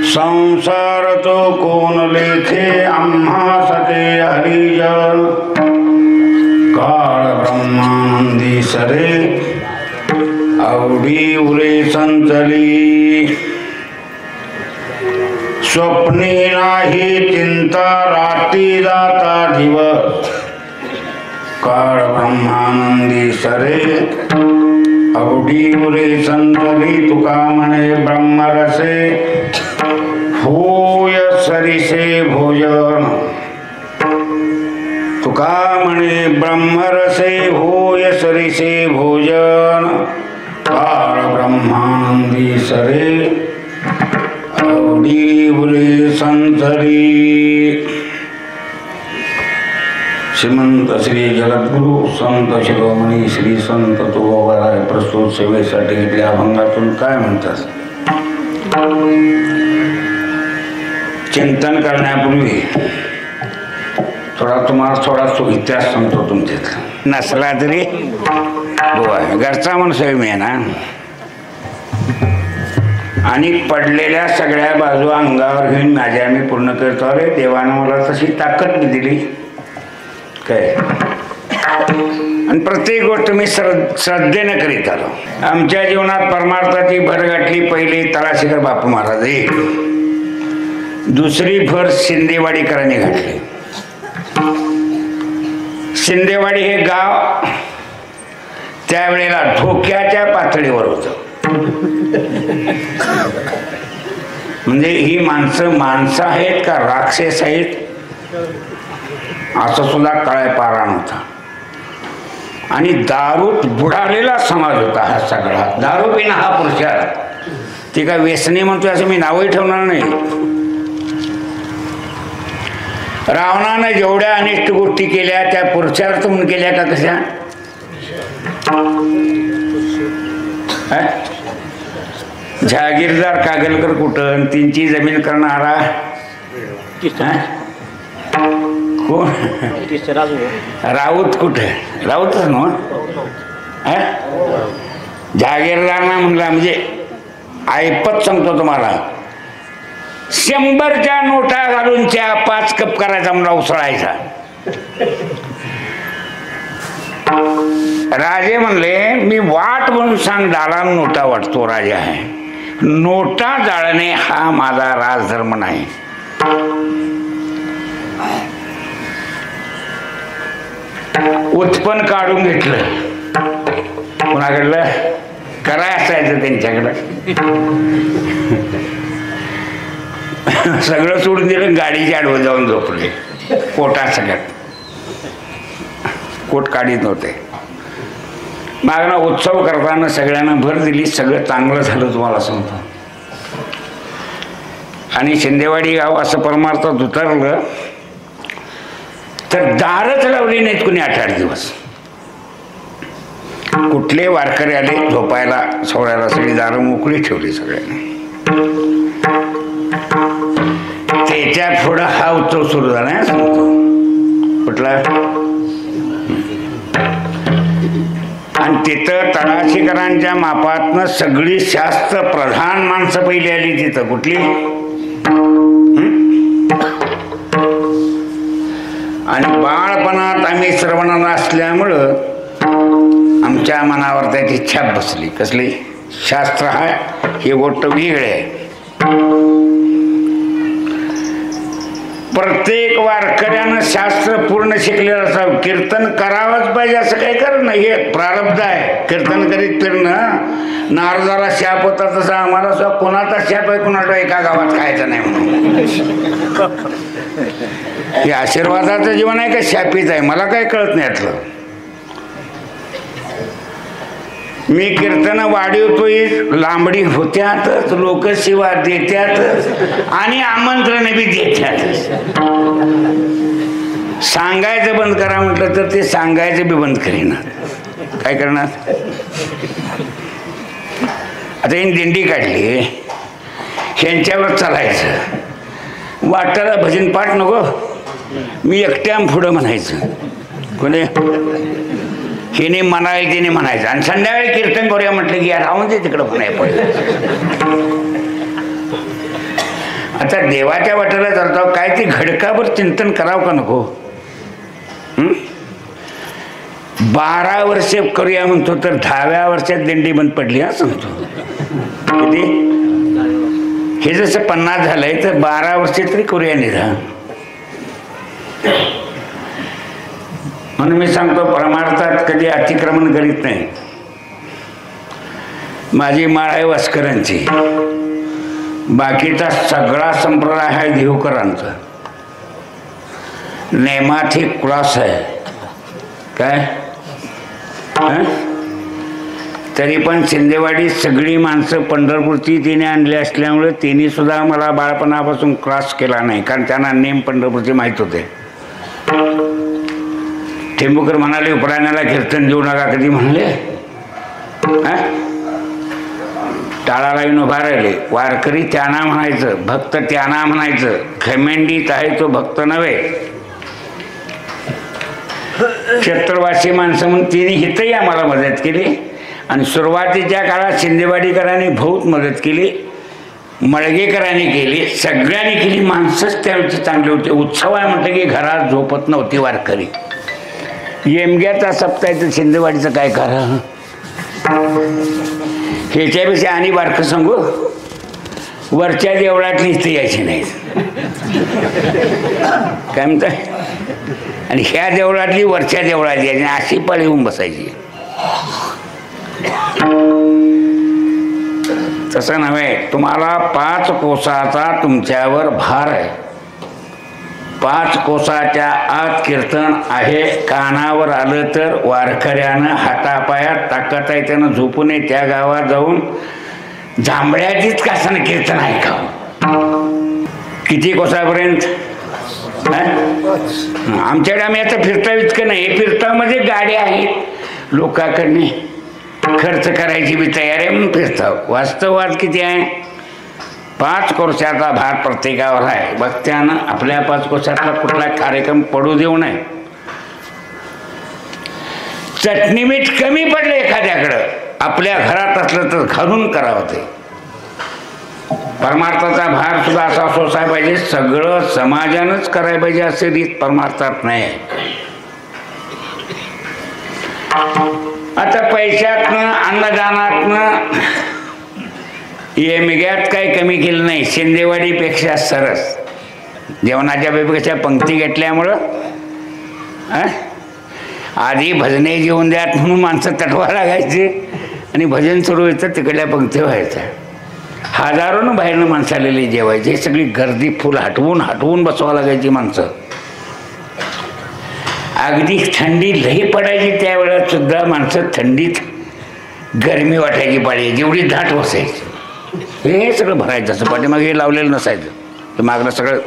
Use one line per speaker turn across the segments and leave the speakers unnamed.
संसार तो कोण लेखे आम्हा सखे हरिजन काळ ब्रह्मानंदी सरे आवडी उरे संतली स्वप्ने नाही चिंता राती जाता दिवस काळ ब्रह्मानंदी सरे आवडी उरे संतली तुका म्हणे ब्रह्मरसे होय सरिसे भोजन तुका म्हणे ब्रह्मरसे होय सरिसे भोजन काळ ब्रह्मानंदी सरे आवडी उरे संतली श्रीमंत श्री जगद्गुरु संत शिरोमणी श्री संत तुकोबाराय प्रस्तुत सेवेसाठी घेतल्या अभंगातून काय म्हणतात. चिंतन करण्यापूर्वी तुम्हाला थोडा इतिहास सांगतो तुमच्यातला नसला तरी घरचा माणूस आहे मी ना. आणि पडलेल्या सगळ्या बाजू अंगावर घेऊन माझ्या मी पूर्ण करतो. अरे देवानं मला तशी ताकद दिली काय. आणि प्रत्येक गोष्ट मी श्रद्धेनं करीत आलो. आमच्या जीवनात परमार्थाची भर गाठली. पहिली तळाशीकर बापू महाराज एक, दुसरी भर शिंदेवाडीकरांनी घातली. शिंदेवाडी हे गाव त्यावेळेला धोक्याच्या पातळीवर होतं. म्हणजे ही माणसं आहेत का राक्षस आहेत असं सुद्धा कळायला नव्हता. आणि दारूत बुडालेला समाज होता हा सगळा. दारू पिणं हा पुरुषार्थ. ती काय व्यसनी म्हणतोय असं मी नावही ठेवणार नाही. रावणानं जेवढ्या अनिष्ट गोष्टी केल्या त्या पुरुषार्थ म्हणून केल्या का कशा. जहागीरदार कागलकर कुठं, त्यांची जमीन करणारा कोण, राऊत कुठे, राऊतच ना. जहागीरदार ना म्हणला म्हणजे ऐपत सांगतो तुम्हाला. 100च्या नोटा घालून चहा 5 कप करायचा म्हणला उसळायचा. राजे म्हणले मी वाट म्हणून सांग दालान नोटा वाटतो. राजा आहे. नोटा जाळणे हा माझा राजधर्म नाही. उत्पन्न काढून घेतलं कोणाकडलं, कराय असायचं त्यांच्याकडं. सगळं सोडून दिलं. गाडीच्या आडवं जाऊन झोपले. कोटा सगळ्यात कोट काढीत नव्हते. मागणं उत्सव करताना सगळ्यांना भर दिली. सगळं चांगलं झालं तुम्हाला सांगतो. आणि शिंदेवाडी गाव असं परमार्थात उतरलं तर दारच लावली नाहीत कुणी 8-8 दिवस. कुठले वारकरी आले झोपायला सोडायला सगळी दारं मोकळी ठेवली सगळ्यांनी. त्याच्या पुढं हा उत्सव सुरू झाला. सांगतो कुठला. आणि तिथं तळाशीकरांच्या मापातनं सगळी शास्त्र प्रधान माणसं पहिली आली तिथं. कुठली. आणि बाळपणात आम्ही श्रवणाला असल्यामुळं आमच्या मनावर त्याची छाप बसली. कसली. शास्त्र हा ही गोष्ट वेगळी आहे. प्रत्येक वारकऱ्यानं शास्त्र पूर्ण शिकलेलं असावं. कीर्तन करावंच पाहिजे असं काही कर नाही. हे प्रारब्ध आहे. कीर्तन करीत फिरणं. नारदाला शाप होता तसा आम्हाला सुद्धा कोणाचा शाप आहे कोणाचा एका गावात खायचं नाही म्हणून. हे आशीर्वादाचं जीवन आहे का शापीच आहे मला काय कळत नाही यातलं. मी कीर्तन वाढवतोय. लांबडी होत्यातच, लोक शिवा देत्यातच आणि आमंत्रण बी देत्यातच. सांगायचं बंद करा म्हटलं तर ते सांगायचं बी बंद करीनात. काय करणार. आता ही दिंडी काढली. ह्यांच्यावर चालायचं. वाटायला भजन पाठ नको. मी एकट्याम पुढं म्हणायचं. कोणी हिने म्हणायला तिने म्हणायचं. आणि संध्याकाळी कीर्तन करूया म्हटलं की यार राहून दे तिकडं म्हणाय पडलं. आता देवाच्या वाटेला चालतो काय ते घडकावर चिंतन करावं का नको? 12 वर्षे करूया म्हणतो तर 10व्या वर्षात दिंडी बंद पडली. हा सांगतो किती हे जसं 50 झालंय तर 12 वर्षे तरी करूया निदान. म्हणून मी सांगतो परमार्थात कधी अतिक्रमण करीत नाही. माझी माळ आहे वास्करांची, बाकीचा सगळा संप्रदाय आहे देवकरांचा. नेमाठी क्रॉस आहे काय तरी पण शिंदेवाडी सगळी माणसं पंढरपूरची तिने आणली असल्यामुळे तिने सुद्धा मला बाळपणापासून क्रॉस केला नाही, कारण त्यांना नेम पंढरपूरचे माहीत होते. टेंबूकर म्हणाले उपराण्याला कीर्तन देऊ नका कधी म्हणले, टाळाला येऊन उभा राहिले. वारकरी त्यांना म्हणायचं, भक्त त्यांना म्हणायचं. खमेंडीत आहे तो भक्त नव्हे. क्षेत्रवासी माणसं म्हणून तिने हिथंही आम्हाला मदत केली आणि सुरुवातीच्या काळात शिंदेवाडीकरांनी बहुत मदत केली, मळगेकरांनी केली, सगळ्यांनी केली. माणसंच त्यावेळी चांगले होते. उत्सव आहे म्हटलं की घरात झोपत नव्हती वारकरी. येमग्याचा सप्ताहाचं शिंदेवाडीचं काय करा. ह्याच्यापेक्षा आणि बारकं सांगू, वरच्या देवळातली इथे यायची नाही काय म्हणताय, आणि ह्या देवळातली वरच्या देवळात यायची, अशी पळी येऊन बसायची. तसं नव्हे. तुम्हाला 5 कोसाचा तुमच्यावर भार आहे. 5 कोसाच्या आत कीर्तन आहे. कानावर आलं तर वारकऱ्यानं हातापायात ताकद आहे, त्यानं झोपू नये. त्या गावात जाऊन जांभळ्याचीच कासानं कीर्तन ऐकावं. किती कोसापर्यंत? आमच्याकडे आम्ही आता फिरताव इतकं नाही. हे फिरतावमध्ये गाड्या आहेत, लोकांकडे खर्च करायची बी तयारी आहे म्हणून फिरताव. वास्तवात किती आहे? 5 कोसाचा भार प्रत्येकावर आहे. भक्त्यानं आपल्या 5 कोसातला कुठला कार्यक्रम पडू देऊ नये. चटणी मीठ कमी पडलं एखाद्याकडं, आपल्या घरात असलं तर घालून करावं. ते परमार्थाचा भार सुद्धा असा सोसाय पाहिजे, सगळं समाजानंच करायला पाहिजे असे रीत परमार्थात नाही. आता पैशातनं अन्नदानातनं येमग्यात काही कमी केलं नाही. शिंदेवाडीपेक्षा सरस जेवणाच्या पेक्षा पंक्ती घेतल्यामुळं आधी भजने जेवून द्यात म्हणून माणसं तटवा लागायची आणि भजन सुरू व्हायचं, तिकडल्या पंक्ती व्हायच्या. हजारोनं बाहेरनं माणसं आलेली जेवायची. सगळी गर्दी फुल हटवून बसवा लागायची माणसं. अगदी थंडी लई पडायची त्यावेळेस सुद्धा माणसं थंडीत गरमी वाटायची पाळी, जेवढी दाट बसायची. हे सगळं भरायचं असं, पाठीमागे हे लावलेलं नसायचं. तर मागलं सगळं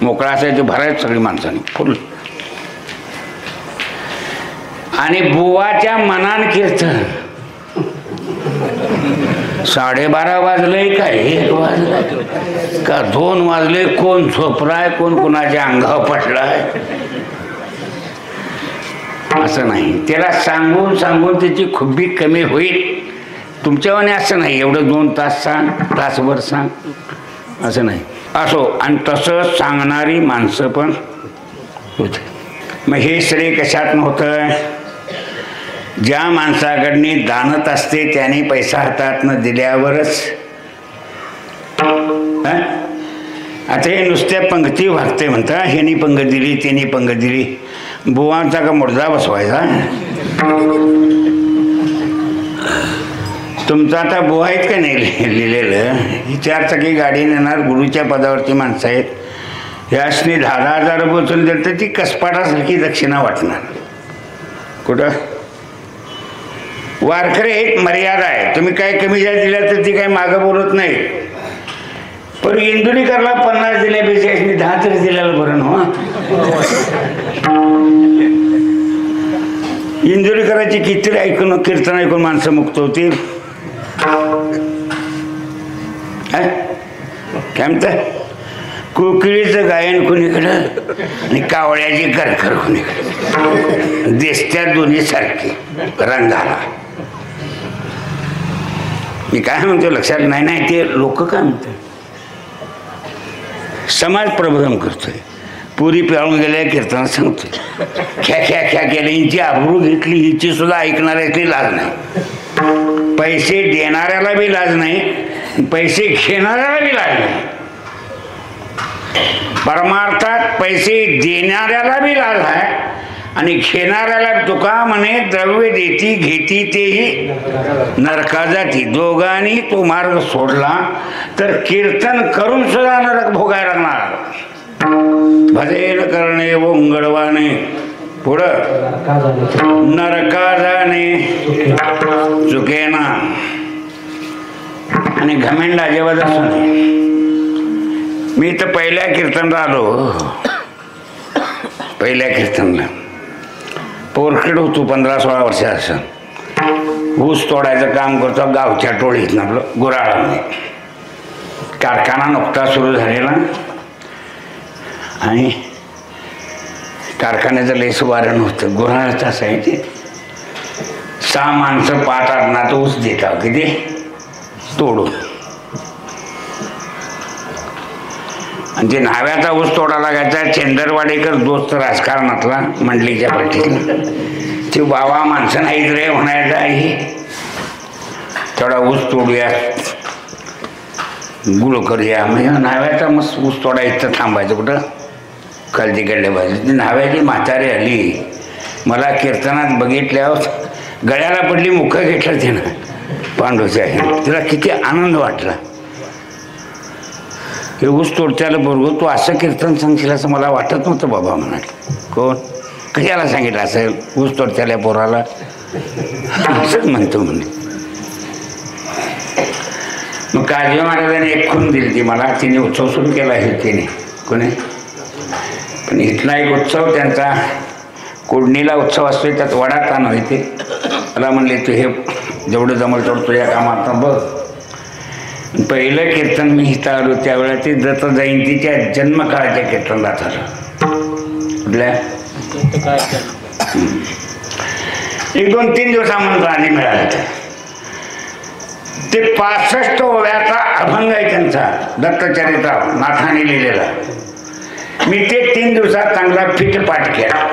मोकळं असायचं, भरायचं सगळी माणसांनी फुल. आणि बुवाच्या मनान कीर्तन 12:30 वाजले का 1 वाजले का 2 वाजले, कोण झोपलाय, कोण कोणाच्या अंगावर पडलाय असं नाही. त्याला सांगून सांगून त्याची खुब्बी कमी होईल. तुमच्यावाने असं नाही एवढं 2 तास सांग, तासभर सांग असं नाही. असो, आणि तसं सांगणारी माणसं पण होते. मग हे श्रेय कशात नव्हतं? ज्या माणसाकडनी दानत असते त्याने पैसा हातातनं दिल्यावरच. आता हे नुसत्या पंक्ती वागते म्हणता, ह्यानी पंगत दिली त्याने पंगत दिली. बुवांचा का मुर्दा बसवायचा? तुमचा आता बुवा आहेत का नाही लिहिलेलं? ही 4 चाकी गाडी नेणार गुरुच्या पदावरची माणसं आहेत. ह्यासनी 10,000 रुपये उचलून दिलं तर ती कसपाटासारखी दक्षिणा वाटणार. कुठं वारकरी एक मर्यादा आहे. तुम्ही काय कमी जास्त दिल्या तर ती काही मागं बोलत नाही. पण इंदुरीकरला 50 दिल्यापेक्षा 10 तरी दिल्याला बरं ना. इंदुरीकराची किती ऐकून कीर्तन ऐकून माणसं मुक्त होती. काय म्हणतात? कोकिळीचं गायन कोणीकडं आणि कावळ्याची करकर कोणीकडं, दिसत्या दोन्ही सारखी रंगाला. मी काय म्हणतो लक्षात नाही. ते लोक काय म्हणतात? समाज प्रबोधन करतोय. पुरी पिळून गेल्या कीर्तनात सांगतोय. ख्या ख्या ख्या केल्या, हिची आबरू घेतली, हिची सुद्धा ऐकणाऱ्याची लाज नाही. पैसे देणाऱ्याला बी लाज नाही, पैसे घेणाऱ्याला बी लाज नाही. परमार्थात पैसे देणाऱ्याला बी लाज आहे आणि घेणाऱ्याला तुका म्हणे द्रव्य देती घेती तेही नरका जाती. दोघांनी तो मार्ग सोडला तर कीर्तन करून सुद्धा नरक भोगायला लागणार. भजन करणे ओंगडवाने पुढं नरका जाणे चुकेना. आणि घमेंड अजिबात असू नये. मी तर पहिल्या कीर्तनला आलो. पहिल्या कीर्तनला पोरखेड होतो, 15-16 वर्ष असं. ऊस तोडायचं काम करतो गावच्या टोळीत आपलं गुराळामध्ये. कारखाना नुकता सुरू झालेला आणि कारखान्याचं लेस वारण होतं. गुराळाचं असायचे. 6 माणसं 5 आडनात ऊस देतात किती तोडून. आणि ते न्हाव्याचा ऊस तोडा लागायचा. चेंदरवाडेकर दोस्त राजकारणातला मंडलीच्या पाठीतला. ते बाबा माणसं नाहीत रे म्हणायचा, आई तेवढा ऊस तोडूया गुळ करूया. म्हणजे न्हाव्याचा मस्त ऊस तोडा इथं थांबायचं कुठं खालती कडल्या बाजू. ती न्हाव्याची म्हातारी आली. मला कीर्तनात बघितल्यावर गळ्याला पडली. मुख घेतलं तिनं पांडूच्या. तिला किती आनंद वाटला. हे ऊस तोडत्याला बरोबर तू असं कीर्तन सांगशील असं मला वाटत नव्हतं बाबा म्हणाले. कोण कशाला सांगितलं असेल ऊस तोडत्याला पोराला असंच म्हणतो म्हणे. मग काळजी महाराजांनी एक खून दिली ती मला. तिने उत्सव सुरू केला आहे तिने कोणी. पण इथला एक उत्सव त्यांचा कोडणीला उत्सव असतो, त्यात वडा ताण होते. मला म्हणले तू हे जेवढं जमल तेवढं तुझ्या कामात बघ. पहिलं कीर्तन मी इथं आलो त्यावेळेला ते दत्त जयंतीच्या जन्मकाळाच्या कीर्तनला झालं. कुठल्या 1-2-3 दिवसामध्ये आधी मिळालं. ते 65 ओव्याचा अभंग आहे त्यांचा दत्तचरित्र नाथाने लिहिलेला. मी ते 3 दिवसात चांगला फिट पाठ केला.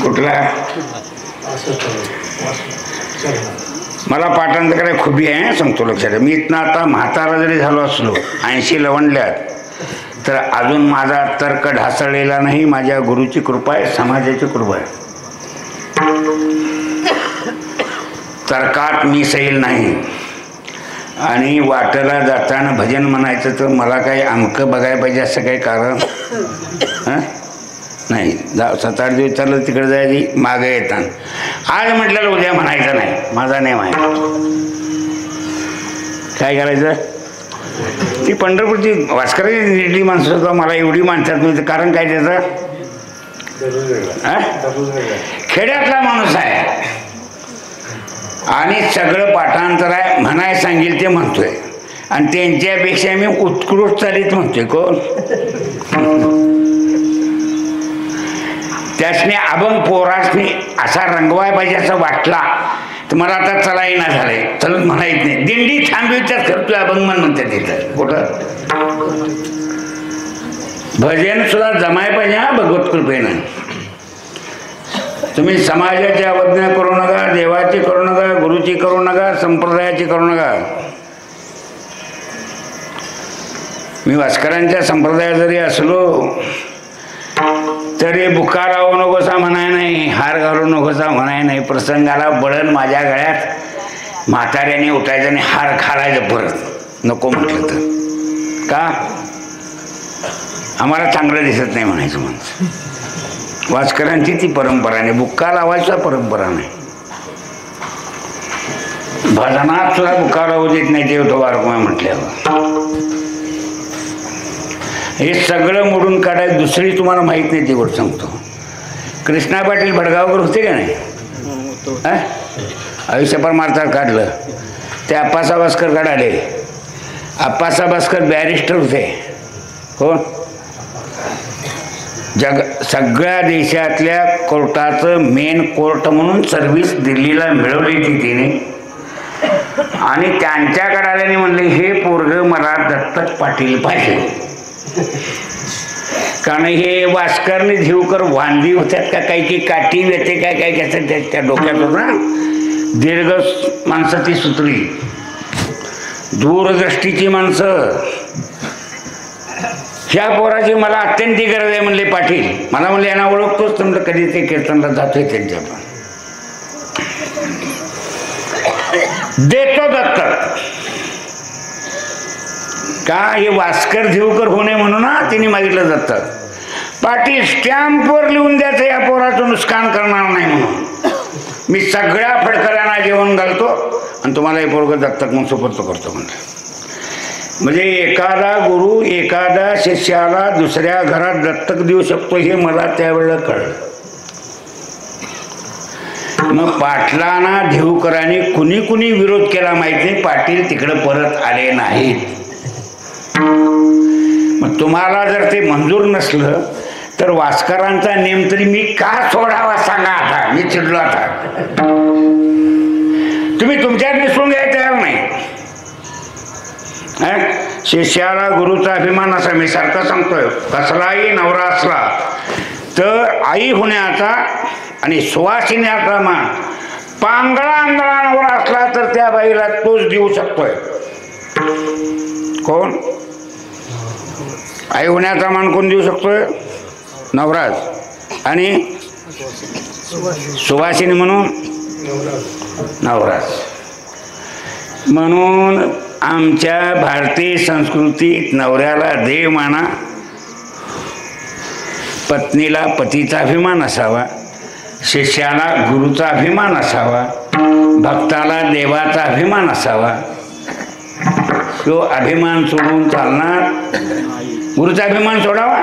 कुठला मला पाठांतर करायला खूबी आहे सांगतो लक्षात. मी इथनं आता म्हातारा जरी झालो असलो 80 लवंडल्यात तर अजून माझा तर्क ढासळलेला नाही. माझ्या गुरुची कृपा आहे, समाजाची कृपा आहे. तर्कात मी सैल नाही. आणि वाटेला जाताना भजन म्हणायचं तर मला काही अमकं बघायला पाहिजे असं काही कारण नाही. 7-8 दिवस चाललं तिकडे जायची मागे येतात. आज म्हटलं उद्या म्हणायचं नाही, माझा नेम आहे. काय करायचं. ती पंढरपूरची वास्कराची निडली माणसं सुद्धा मला एवढी माणसात नव्हती. कारण काय त्याचं खेड्यातला माणूस आहे आणि सगळं पाठांतर आहे. म्हणाय सांगेल ते म्हणतोय आणि त्यांच्यापेक्षा मी उत्कृष्ट चालीत म्हणतोय. कोण त्यासने अभंग पोरासने असा रंगवाय पाहिजे असं वाटला तर मला आता चला येणार झालंय. चलत म्हणायच नाही. दिंडी थांबविच्याच करतोय अभंग म्हणते तिथं. कुठं भजन सुद्धा जमाय पाहिजे हा भगवत कृपेनं. तुम्ही समाजाची अवज्ञा करू नका, देवाची करू नका, गुरुची करू नका, संप्रदायाची करू नका. मी वास्करांच्या संप्रदायात जरी असलो तरी बुका लावू नकोसा म्हणाय नाही, हार घालू नकोसा म्हणाय नाही. प्रसंगाला बळण माझ्या गळ्यात म्हाताऱ्याने उठायचं आणि हार घालायचं परत नको म्हटलं तर का आम्हाला चांगलं दिसत नाही म्हणायचं माणसं. वास्करांची ती परंपरा नाही, बुक्का लावायचा परंपरा नाही. भजनात सुद्धा बुक्का लावू देत नाही देवतो वारकुमा म्हटल्यावर. हे सगळं मोडून काढायचं. दुसरी तुम्हाला माहीत नाही ती गोष्ट सांगतो. कृष्णा पाटील भडगावकर होते का नाही, आयुष्यभर मारतात काढलं. ते आप्पासाहेब भास्कर काढाले. आप्पासाहेब भास्कर बॅरिस्टर होते. कोण सगळ्या देशातल्या कोर्टाचं मेन कोर्ट म्हणून सर्व्हिस दिल्लीला मिळवली ती तिने. आणि त्यांच्याकडे आल्याने म्हणले हे पोरग मला दत्तक पाटील पाहिजे. कारण हे वास्करने झिवकर वांदी होत्यात का काही की काठी येते काय काय काय त्या डोक्यात होत ना. दीर्घ माणसं ती सुतली, दूरदृष्टीची माणसं. ह्या पोराची मला अत्यंत गरज आहे म्हणले पाटील. मला म्हणले यांना ओळखतोच तुमचं कधी ते कीर्तनला जातोय त्यांच्या पण देतो दत्तक का हे वास्कर झिवकर होणे म्हणून ना तिने मागितलं दत्तक. पाटील स्टॅम्पवर लिहून द्यायचं या पोराचं नुकसान करणार नाही म्हणून मी सगळ्या फडकऱ्यांना जेवण घालतो आणि तुम्हाला हे पोरग दत्तक म्हणून सुपूर्द करतो म्हणलं. म्हणजे एखादा गुरु एखादा शिष्याला दुसऱ्या घरात दत्तक देऊ शकतो हे मला त्यावेळेला कळलं. मग पाटलांना ढेवकरांनी कुणी कुणी विरोध केला माहिती नाही. पाटील तिकडे परत आले नाहीत. मग तुम्हाला जर ते मंजूर नसलं तर वास्करांचा नेम तरी मी का सोडावा सांगा. आता मी चिडलो. आता तुम्ही तुमच्यात मिसळून घ्यायला तयार नाही. शिष्याला गुरुचा अभिमान असा मी सारखा सांगतोय. कसलाही नवरा असला तर आई होण्याचा आणि सुवासिनीचा मान पांगळा आंधळा नवरा असला तर त्या बाईला तोच देऊ शकतोय. कोण? आई होण्याचा मान कोण देऊ शकतोय? नवराज. आणि सुवासिनी म्हणून नवराज. म्हणून आमच्या भारतीय संस्कृतीत नवऱ्याला देव माना, पत्नीला पतीचा अभिमान असावा, शिष्याला गुरुचा अभिमान असावा, भक्ताला देवाचा अभिमान असावा. तो अभिमान सोडून चालणार? गुरुचा अभिमान सोडावा.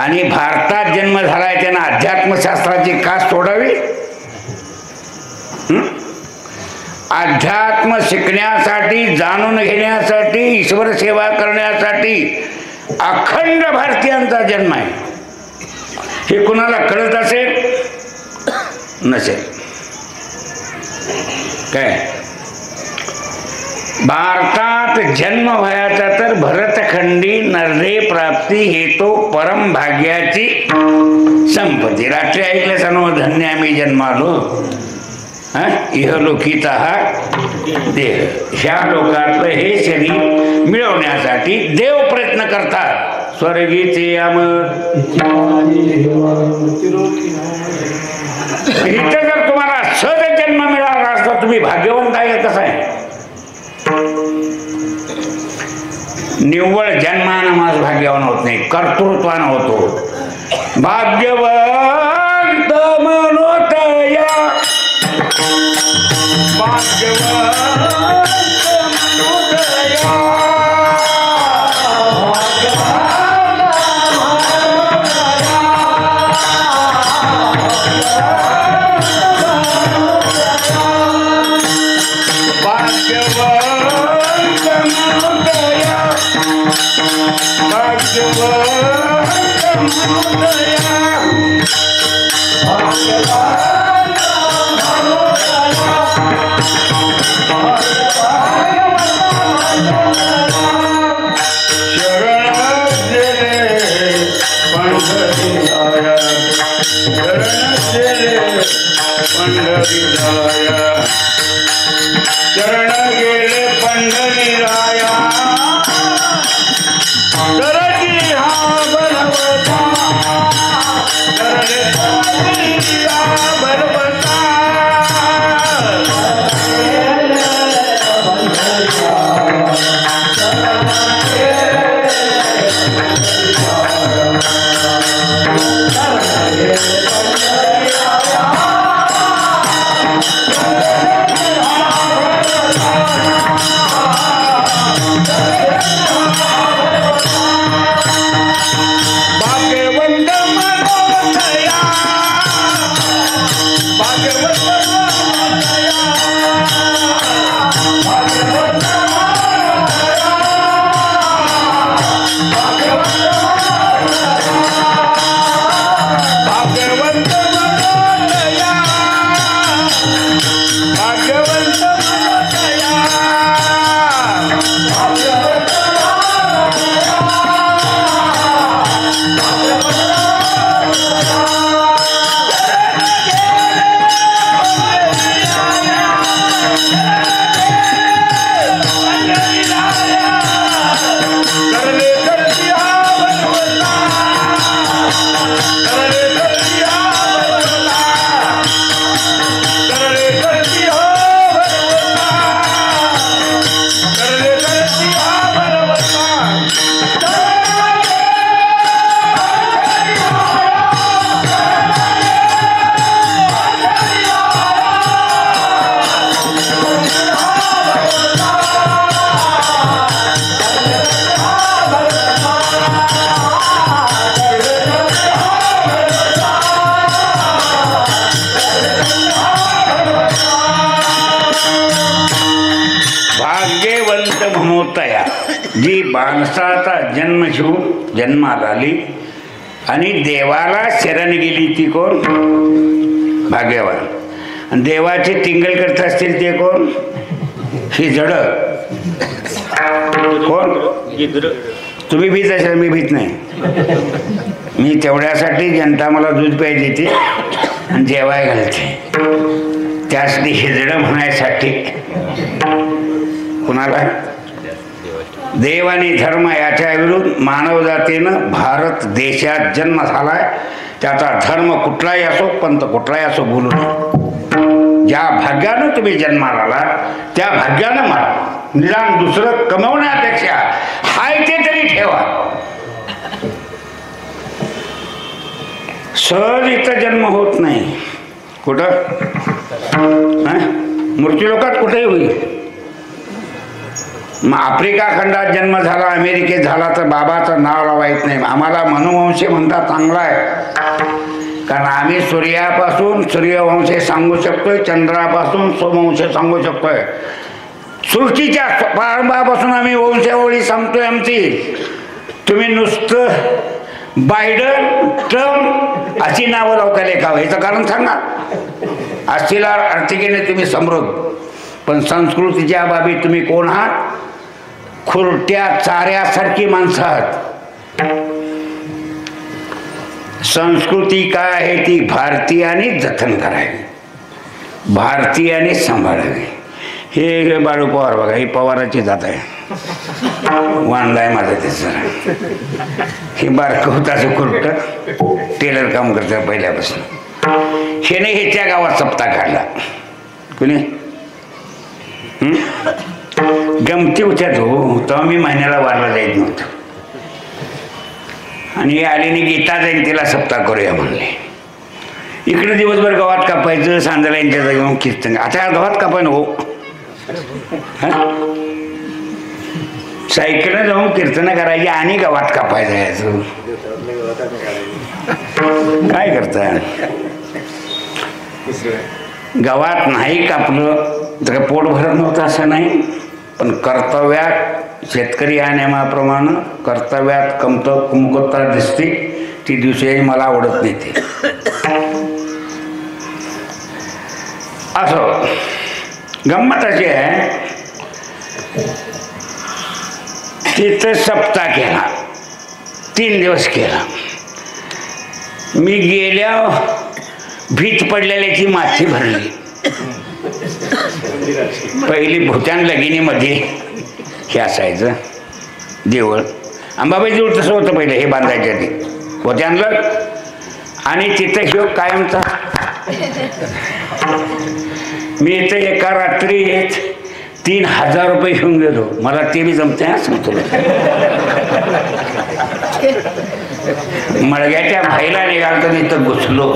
आणि भारतात जन्म झालाय त्यांना अध्यात्मशास्त्राची कास सोडावी. अध्यात्म शिकण्यासाठी, जाणून घेण्यासाठी, ईश्वर सेवा करण्यासाठी अखंड भारतीयांचा जन्म आहे. हे कुणाला कळत असेल नसेल काय? भारतात जन्म व्हायचा तर भरतखंडी नरदे प्राप्ती हेतो परम भाग्याची संपत्ती. रात्री ऐकले सर्व धन्य आम्ही जन्मालो इहलोकीचा हा देह. ह्या लोकातलं हे शरीर मिळवण्यासाठी देव प्रयत्न करतात. स्वर्गीचे इथं जर तुम्हाला सहज जन्म मिळाला असता तुम्ही भाग्यवंत आहे. कसं आहे? निव्वळ जन्मानं माझं भाग्यवान होत नाही, कर्तृत्वानं होतो. भाग्यवंत मनोतया चरण गेले पंढरीराया करती हा बलवता भाग्यवंत म्हणवतया जी माणसाचा जन्म घेऊन जन्माला आली आणि देवाला शरण गेली ती कोण? भाग्यवान. आणि देवाचे टिंगल करत असतील ते कोण? ही जड कोण? तुम्ही भीत असाल, मी भीत नाही. मी तेवढ्यासाठी जनता मला दूध प्यायची ती आणि जेवाय घालते, त्यासाठी हिजडं म्हणायसाठी. कुणाला? देव आणि धर्म याच्या विरुद्ध मानव जातीनं भारत देशात जन्म झालाय. त्याचा धर्म कुठलाही असो, पंथ कुठलाही असो, बोलू नये. ज्या भाग्यानं तुम्ही जन्माला आलात त्या भाग्यानं मारा. निदान दुसरं कमवण्यापेक्षा हाय ते तरी ठेवा. सहज इथं जन्म होत नाही. कुठं? मृत्यू लोकात कुठेही होईल. मग आफ्रिका खंडात जन्म झाला, अमेरिकेत झाला तर बाबाचं नाव लावायचं नाही. आम्हाला मनुवंशी म्हणता चांगला आहे, कारण आम्ही सूर्यापासून सूर्यवंश सांगू शकतोय, चंद्रापासून सोमवंश सांगू शकतोय. सृष्टीच्या प्रारंभापासून आम्ही वंशावळी सांगतोय आमची. तुम्ही नुसतं बायडन, ट्रम्प अशी नावं लावता का? याचं कारण सांगा. असतील आर्थिकीने तुम्ही समृद्ध, पण संस्कृतीच्या बाबीत तुम्ही कोण आहात? खुरट्या चाऱ्यासारखी माणसं आहात. संस्कृती काय आहे ती भारतीयांनी जतन करावी, भारतीयांनी सांभाळावी. हे बाळू पवार बघा, ही पवाराची जात आहे. वांदाय माझं ते सर. हे बारकं होतं खुरट, टेलर काम करतात पहिल्यापासून. हेने ह्याच्या गावात सप्ताह काढला. कुणी? गमती होत्या तो. तेव्हा मी महिन्याला वारला जायच नव्हतं. आणि आलीने गीता जयंतीला सप्ताह करूया म्हणले. इकडे दिवसभर गावात कापायचं, सांजाला यांच्या जाऊन कीर्तन. आता गावात कापाय नको, सायकलनं जाऊन कीर्तन करायची आणि गावात कापाय जायचं. काय करताय? गावात नाही कापलं तर पोट भरत नव्हतं असं नाही, पण कर्तव्यात शेतकरी या नियमाप्रमाणे कर्तव्यात कमतरता दिसते. ती दिवशी मला आवडत नाही ते. असं गंमत अशी आहे, तिथं सप्ताह केला, 3 दिवस केला. मी गेल्या भीत पडलेल्याची माती भरली. पहिली भूत्यान लगीनीमध्ये हे असायचं देवळ. अंबाबाई देऊळ तसं होतं पहिलं, हे बांधायच्या आधी भूत्यानलं. आणि तिथं शिव कायमचा. मी इथं एका रात्री 3000 रुपये घेऊन गेलो. मला ते बी जमते हा सांगतो. मळग्याच्या भाईला निघालतो, इथं घुसलो.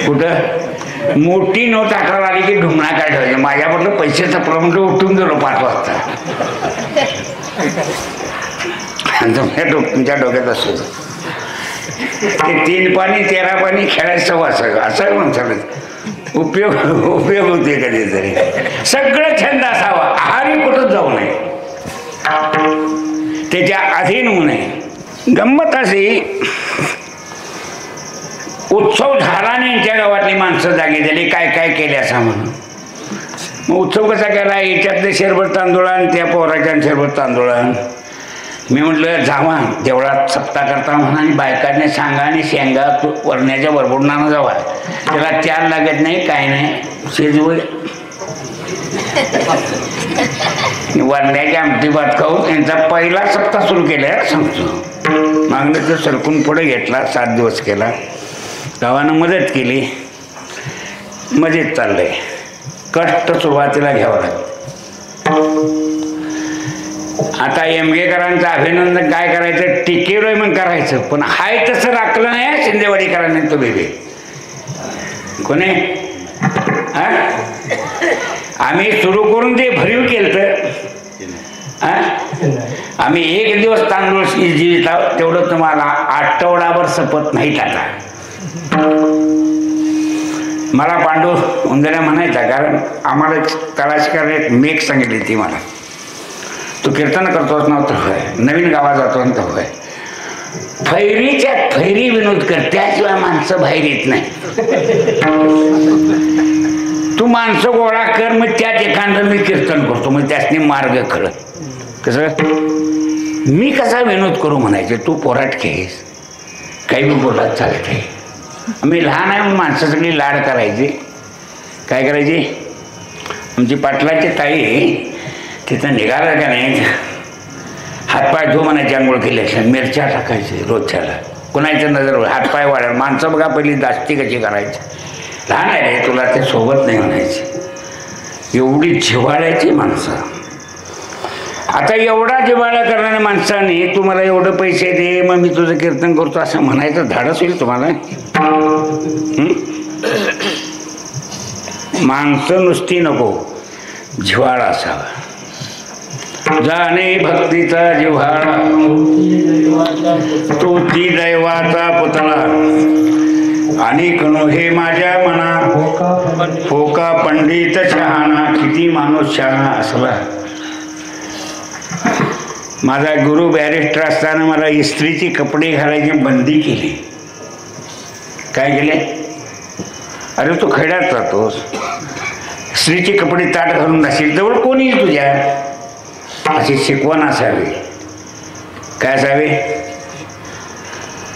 कुठं? मोठी नोट आकाराला आली की ढुमणा काय ठेवायचं. माझ्याबरोबर पैशाचा प्रमाण उठून गेलो 5 वाजता. तुमच्या डोक्यात असतो ते 3 पाणी 13 पाणी खेळायचं वाचायचं असं म्हणतात. उपयोग होते कधीतरी. सगळं छंद असावा, आहारी कुठं जाऊ नये, त्याच्या अधीन होऊ नये. गंमत अशी, उत्सव झाला आणि यांच्या गावातली माणसं जागी झाली, काय काय केले असं म्हणून. मग उत्सव कसा केला? याच्यातले शेरभर तांदूळ आणि त्या पोराच्या शेरभर तांदूळ. मी म्हटलं जावा देवळात सप्ताह करता म्हणा आणि बायकांनी सांगा आणि शेंगा वरण्याच्या वरबुडणानं जावा. त्याला त्याल लागत नाही, काय नाही, शिजवय वरण्याच्या आमटी भात खाऊन त्यांचा पहिला सप्ताह सुरू केला सांगतो. मागणं तर सरकून पुढे घेतला, 7 दिवस केला. गावानं मदत केली, मजेत चाललंय. कष्ट सुरुवातीला घ्यावं लागतं. आता एमगेकरांचं अभिनंदन काय करायचं? टिकेलोय मग करायचं, पण हाय तसं राखलं नाही शिंदेवाडीकरांनी. तो बेबी कोणी? आम्ही सुरू करून ते भरीव केलं. आम्ही 1 दिवस तांदूळ जीवित आहोत, तेवढं तुम्हाला आठवडाभर सपत नाही टाका. मला पांडू उंदऱ्या म्हणायचा, कारण आम्हाला तळाशीकर एक मेक सांगितली ती मला, तू कीर्तन करतोस नव्हतं होय, नवीन गावात जातो नव्हतं होय, फैरीच्या फैरी विनोद कर, त्याशिवाय माणसं बाहेर येत नाही. तू माणसं गोळा कर, मग त्यात एखादं मी कीर्तन करतो, मग त्यासनी मार्ग कळत. कसं मी कसा विनोद करू म्हणायचे, तू पोराट खेळेस, काही बी बोलत चालते. मी लहान आहे, माणसं सगळी लाड करायची. काय करायची, आमची पाटलाची ताई तिथं निघालं का नाही, हातपाय धो म्हणायची, आंघोळ केल्याच्या मिरच्या टाकायचे रोजच्याला, कुणाच्या नजर हातपाय वाढायला. माणसं बघा पहिली दास्ती कशी करायची, लहान आहे रे तुला ते सोबत नाही म्हणायची. एवढी जिव्हाळ्याची माणसं. आता एवढा जिव्हाळा करणाऱ्या माणसाने तू मला एवढं पैसे दे, मग मी तुझं कीर्तन करतो असं म्हणायचं धाडस होईल तुम्हाला? माणसं नुसती नको, जिव्हाळा असावा. जाणे भक्तीचा जिव्हाळा, तो ती दैवाचा पुतळा, आणि कणो हे माझ्या मना, फोका पंडित शहाणा, किती माणूस शहाणा असला. माझा गुरु बॅरिस्टर असताना मला इस्त्रीची कपडे घालायची बंदी केली. काय केले, अरे तू खेड्यात जातोस, इस्त्रीची कपडे ताट घालून नसेल जवळ कोण येईल तुझ्या, अशी शिकवण असावी. काय असावे,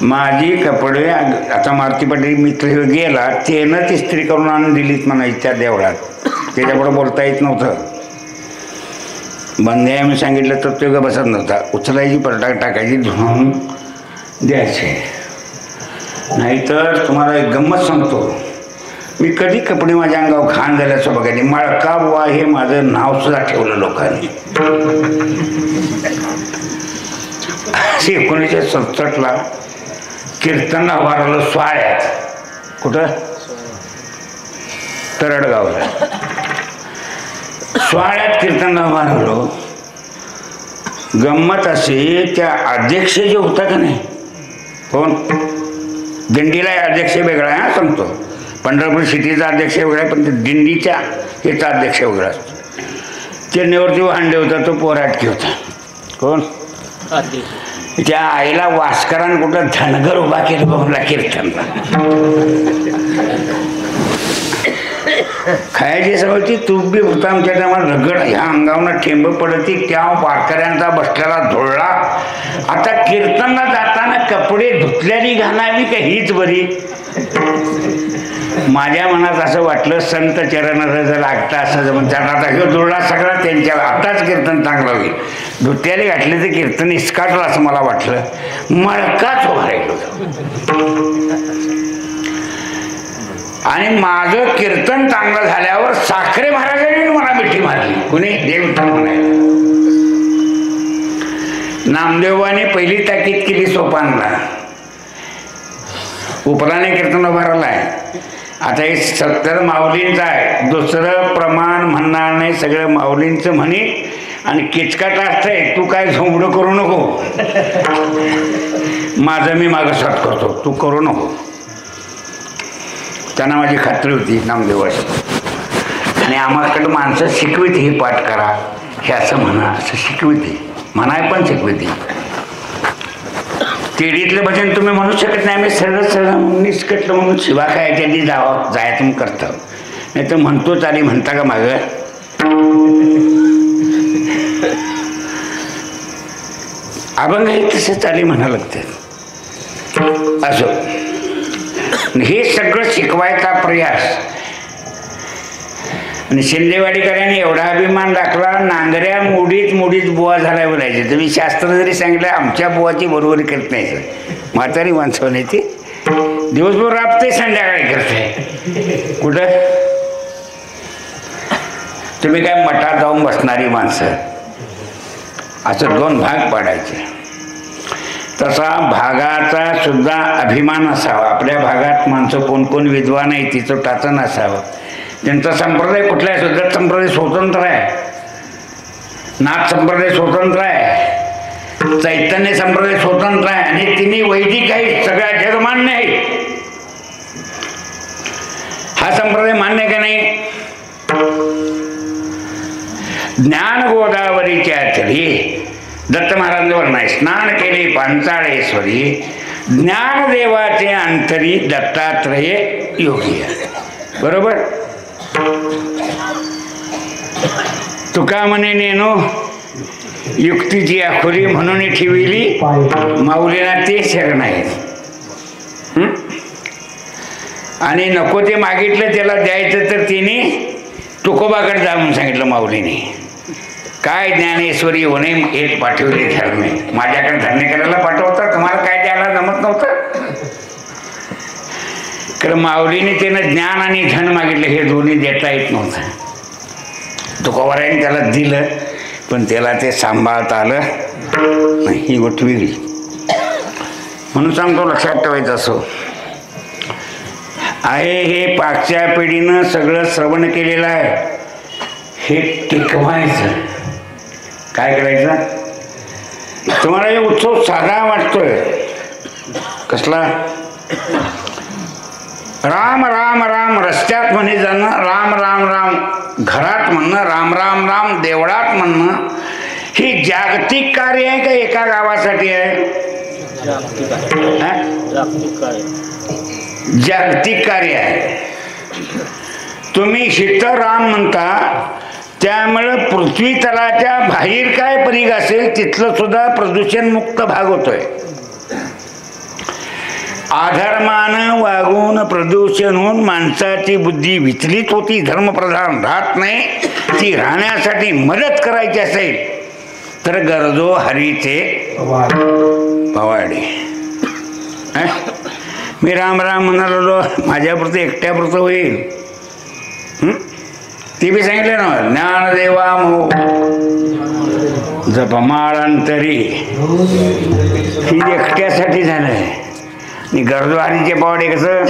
माझी कपडे आता मारुती पाटील मित्र गेला, त्यानं इस्त्री करून आणून दिलीत म्हणायची त्या देवळात, त्याच्यापुढे बोलता येत नव्हतं. बंदे मी सांगितलं तर तो बसत नव्हता, उचलायची परटाक टाकायची, धुवून द्यायचे. नाहीतर तुम्हाला एक गंमत सांगतो, मी कधी कपडे माझ्या अंगावर घाण झाल्याचं बघायचे. मळका बुवा हे माझं नाव सुद्धा ठेवलं लोकांनी. 1967ला कीर्तनला वारलं स्वाळ्यात. कुठं, तरडगावला. स्वाळ्यात कीर्तनला वारलो. गंमत असे, त्या अध्यक्ष जे होता का नाही, कोण दिंडीला अध्यक्ष वेगळा आहे, हा सांगतो. पंढरपूर सिटीचा अध्यक्ष वेगळा आहे, पण ते दिंडीच्या याचा अध्यक्ष वेगळा असतो. ते निवृत्ती हांडे होता, तो पोराटकी होता. कोण, त्या आईला वास्करान कुठं धनगर उभा केलं बघला कीर्तनला. खायची सवयची तूप बी होता आमच्या टायमाला, रगड ह्या अंगावनं ठेंब पडती, त्या वारकऱ्यांचा बसलेला धुळला. आता कीर्तनला जाताना कपडे धुतल्याने घालावी का हीच बरी. माझ्या मनात असं वाटलं, संत चरणाचं जर लागतं असं म्हणतात, आता ह्यो धुळला सगळा त्यांच्या, आताच कीर्तन चांगलं होईल. धुत्याला घातले तर कीर्तन इस्काटलं असं मला वाटलं. मळकाच उभा राहिलो. आणि माझं कीर्तन चांगलं झाल्यावर साखरे महाराजांनी मला मिठी मारली. कुणी, देवता म्हणायला. नामदेवाने पहिली ताकीद केली सोपानला, उपराने कीर्तन उभारला आहे. आता हे 70 माऊलींचं आहे, दुसरं प्रमाण म्हणणार नाही, सगळं माऊलींचं म्हणे. आणि किचकाट असतंय, तू काय झोंबडं करू नको, माझं मी मागं साथ करतो, तू करू नको. त्यांना माझी खात्री होती नामदेवाची. आणि आम्हाकडं माणसं शिकवित, हे पाठ करा, हे असं म्हणा, असं शिकविते, म्हणाय पण शिकविते. तेडीतलं भजन तुम्ही म्हणू शकत नाही, आम्ही सरळ सरळ निष्कटलं म्हणून शिवा खायच्या आधी जायचं करतो. नाही तर म्हणतोच आणि म्हणता का मागं. अभंग हे तसं चाली म्हणा लागते. असो, हे सगळं शिकवायचा प्रयास. आणि शिंदेवाडीकरांनी एवढा अभिमान दाखला, नांगऱ्या मोडीत बुवा झाला बोलायचे. तुम्ही शास्त्र जरी सांगितलं, आमच्या बुवाची बरोबरी करत नाही सर. म्हातारी माणसं नाही ती, दिवसभर राबते, संध्याकाळी करते. कुठं तुम्ही काय मठात जाऊन बसणारी माणसं, असं 2 भाग पाडायचे. तसा भागाचा सुद्धा अभिमान असावा. आपल्या भागात माणसं कोण कोण विद्वान आहे तिचं टाचन असावं. त्यांचा संप्रदाय कुठला आहे, सुद्धा संप्रदाय स्वतंत्र आहे, नाथ संप्रदाय स्वतंत्र आहे, चैतन्य संप्रदाय स्वतंत्र आहे. आणि तिन्ही वैदिक आहेत, सगळ्या जगमान्य आहेत. हा संप्रदाय मान्य का नाही? ज्ञान गोदावरीच्या तरी दत्त महाराजांवर नाही, स्नान केले पांचाळेश्वरी, ज्ञानदेवाचे अंतरी दत्तात्रय योगी. बरोबर. तुका म्हणे नेनो युक्तीची आखोरी म्हणून ठेवली, माऊलीला ते शरण आहेत. आणि नको ते मागितलं त्याला द्यायचं तर तिने तुकोबाकडे जा म्हणून सांगितलं माऊलीने. काय ज्ञानेश्वरी होणे हे पाठवले धरणे, माझ्याकडे धरणे करायला पाठवता, तुम्हाला काय द्यायला जमत नव्हतं. कारण माऊलीने त्यानं ज्ञान आणि धन मागितलं, हे दोन्ही देता येत नव्हतं. तुकोबाराने त्याला दिलं, पण त्याला ते सांभाळता आलं नाही. ही गोष्ट वेगळी. म्हणून सांगतो, लक्षात ठेवायचं असो आहे. हे पाठच्या पिढीनं सगळं श्रवण केलेलं आहे, हे टिकवायचं. काय करायचं? तुम्हाला हे उत्सव साधा वाटतोय कसला? राम राम राम रस्त्यात म्हणे जाणं, राम राम राम घरात म्हणणं, राम राम राम देवळात म्हणणं, ही जागतिक कार्य आहे का एका गावासाठी आहे? जागतिक कार्य आहे. तुम्ही शीतराम म्हणता, त्यामुळे पृथ्वी तलाच्या बाहेर काय परिघ असेल तिथलं सुद्धा प्रदूषण मुक्त भाग होतोय. अधर्मानं वागून प्रदूषण होऊन माणसाची बुद्धी विचलित होती, धर्मप्रधान राहत नाही. ती राहण्यासाठी मदत करायची असेल तर गरजो हरीचे पवाडे. मी राम राम म्हणालो, माझ्यापुरतं एकट्यापुरतं होईल. ती बी सांगितलं ना, ज्ञानदेवा मो जपमाळांतरी, ही एकट्यासाठी झालंय. आणि गरजवारीचे पावडे कसं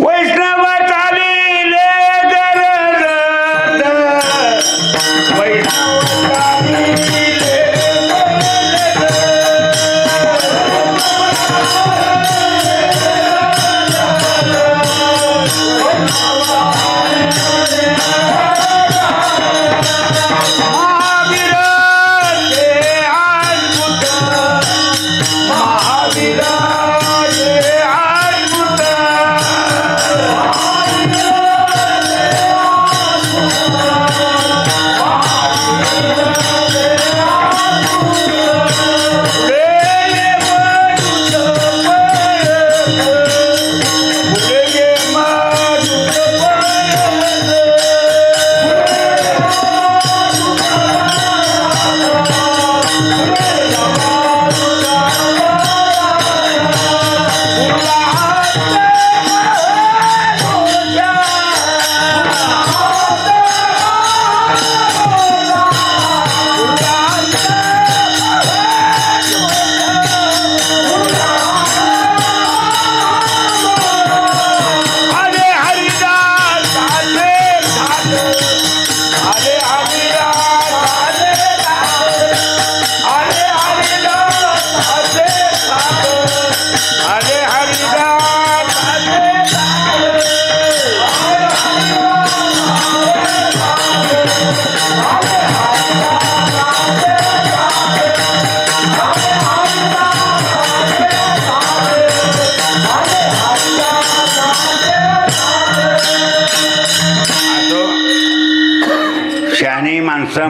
वैष्णव चालिले गरज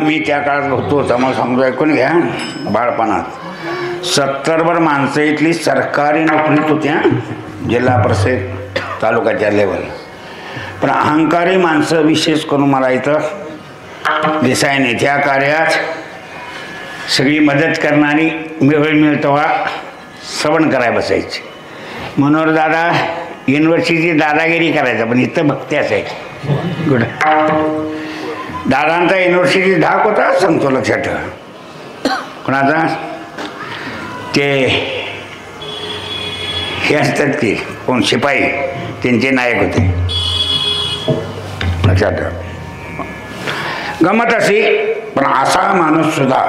मी त्या काळात होतो, त्यामुळे समजा ऐकून घ्या. बाळपणात 70 माणसं इथली सरकारी नोकरीत होत्या, जिल्हा परिषद तालुक्याच्या लेवल. पण अहंकारी माणसं विशेष करून मला इथं दिसायने. त्या कार्यात सगळी मदत करणारी वेळ मिळतवा श्रवण करायला बसायची. मनोहर दादा युनिव्हर्सिटीची दादागिरी करायचा, पण इथं भक्ती असायची. गुड. दादांचा युनिव्हर्सिटी धाक होता, सांगतो लक्षात ठेवा. कोणाचा? ते हे असतात की कोण शिपाई, त्यांचे नायक होते. लक्षात ठेवा. गमत अशी, पण असा माणूस सुद्धा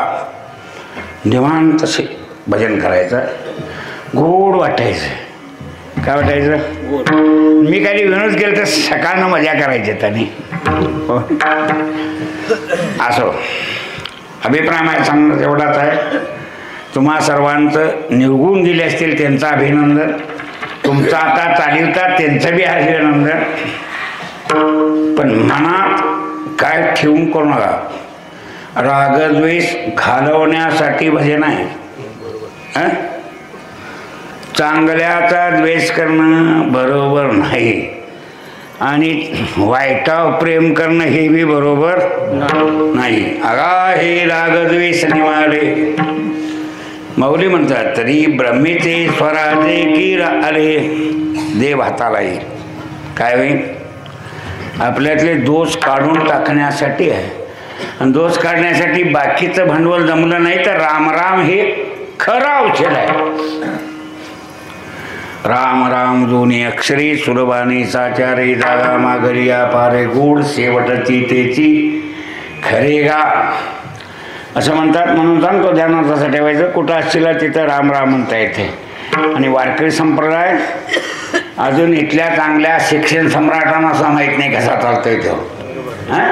निवांत तसे भजन करायचं, गोड वाटायचं. काय वाटायचं मी काही विनोद केलं तर सकाळनं मजा करायची त्यांनी हो असो. अभिप्राय माझ्या सांगणं एवढाच आहे. तुम्हा सर्वांचं निवडून दिले असतील त्यांचं अभिनंदन, तुमचं आता चालवतात त्यांचं बी अभिनंदन. पण मनात काय ठेवून करू नका. रागद्वेष घालवण्यासाठी भजन आहे. चांगल्याचा द्वेष करणं बरोबर नाही आणि वाईटावर प्रेम करणं हे बी बरोबर नाही. अगा हे रागद्वेष निवारे मौली म्हणतात तरी ब्रह्मीचे स्वराजे की आले देव हाताला येईल. काय होईल आपल्यातले दोष काढून टाकण्यासाठी आहे. आणि दोष काढण्यासाठी बाकीचं भांडवल जमलं नाही तर रामराम हे खरं औषध आहे. राम राम दोन्ही अक्षरी सुलभानी साचारे जागा मागरिया पारे गोड शेवटची तेची खरे गा असं म्हणतात. म्हणून सांगतो ध्यानात असं ठेवायचं. कुठं असतील तिथं राम राम म्हणता येते. आणि वारकरी संप्रदाय अजून इथल्या चांगल्या शिक्षण सम्राटांना असं माहीत नाही कसा चालतोय तो. हां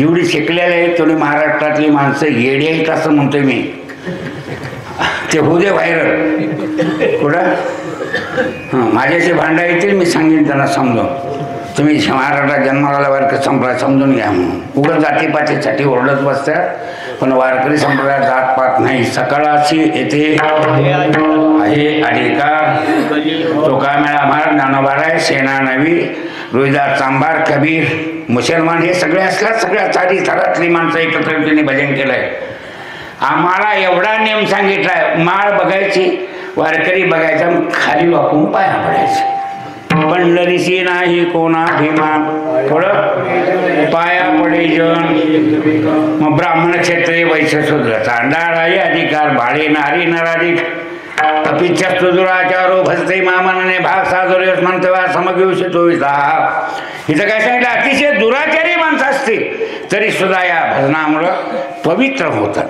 एवढी शिकलेले आहेत तेवढी महाराष्ट्रातली माणसं येडी आहेत असं म्हणतोय मी. ते होऊ दे व्हायरल कुठं माझ्याशी भांडा येतील मी सांगेन त्यांना समजून. तुम्ही महाराष्ट्रात जन्माला वारकरी संप्रदाय समजून घ्या म्हणून. उगाच जातीपातीसाठी ओरडत बसतात. पण वारकरी संप्रदायात जातपात नाही. सकाळाची येथे आहे अधिकार तो काय मिळा महाराज ज्ञानोबाराय सेना नवी रोहिदास चांभार कबीर मुसलमान हे सगळे असल्या सगळ्या चारी थरातली माणसं एकत्र तिने भजन केलंय. आम्हाला एवढा नियम सांगितलाय माळ बघायची वारकरी बघायचा खाली वाकून पाया पडायचे. पंढरीशी नाही कोणा भीमा थोडं पाया पडे जन. मग ब्राह्मण क्षेत्रीय वैश्य शूद्र चांडाळाई अधिकार भाडे नारी नराधिक कपिच्या सुदुराचारो भजते मामनने भाग साधुर्यस म्हणतेवा समगिवशी चोवीसा. इथं काय सांगितलं अतिशय दुराचारी माणसं असतील तरी सुद्धा या भजनामुळं पवित्र होतात.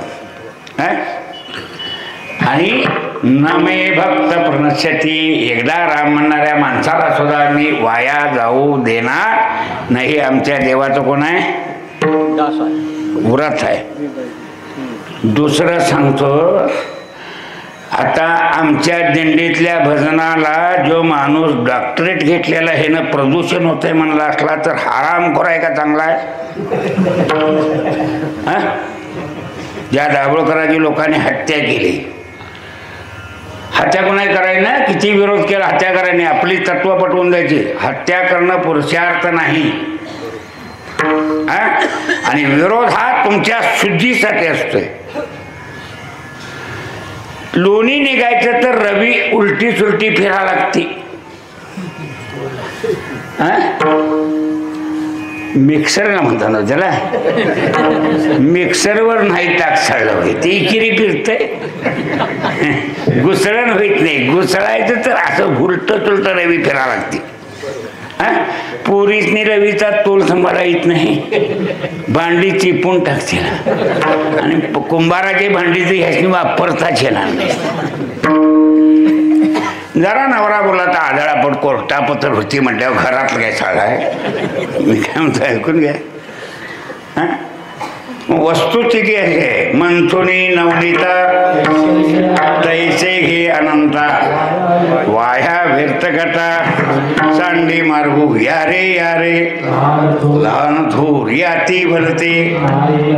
आणि नमे भक्त प्रणश्यती एकदा राम म्हणणाऱ्या माणसाला सुद्धा मी वाया जाऊ देणार नाही. आमच्या देवाचं कोण आहे व्रत आहे. दुसरं सांगतो आता आमच्या दिंडीतल्या भजनाला जो माणूस डॉक्टरेट घेतलेला हे ना प्रदूषण होतंय म्हणला असला तर हरामखोर आहे का चांगला आहे. ज्या दाभोळकरांची लोकांनी हत्या केली. हत्या कोणाही करायची ना किती विरोध केला हत्या करायची आपली तत्व पटवून द्यायची. हत्या करणं पुरुषार्थ नाही. आणि विरोध हा तुमच्या शुद्धीसाठी असतोय. लोणी निघायचं तर रवी उलटी सुलटी फिरा लागते. मिक्सरला म्हणता ना त्याला मिक्सरवर नाही टाक सळलं ते इकिरी फिरतंय. घुसळण होईत नाही. घुसळायचं तर असं उलट तुलट रवी फिरा लागते. पोरीसनी रवीचा तोल सांभाळा येत नाही. भांडी चिपून टाकते आणि कुंभाराची भांडी तर ह्याची वापरताच येणार नाही. जरा नवरा बोला तर आदळापट कोर्टापत्र होती म्हटल्यावर घरातलं काय साधा आहे. मी काय म्हणतो ऐकून घ्या. वस्तुस्थिती आहे मंथुनी नवनीता तैसे घे अनंता वाह्या व्यर्थकटा सांडी मार्गू यारे यारे लहान थोर याती भरते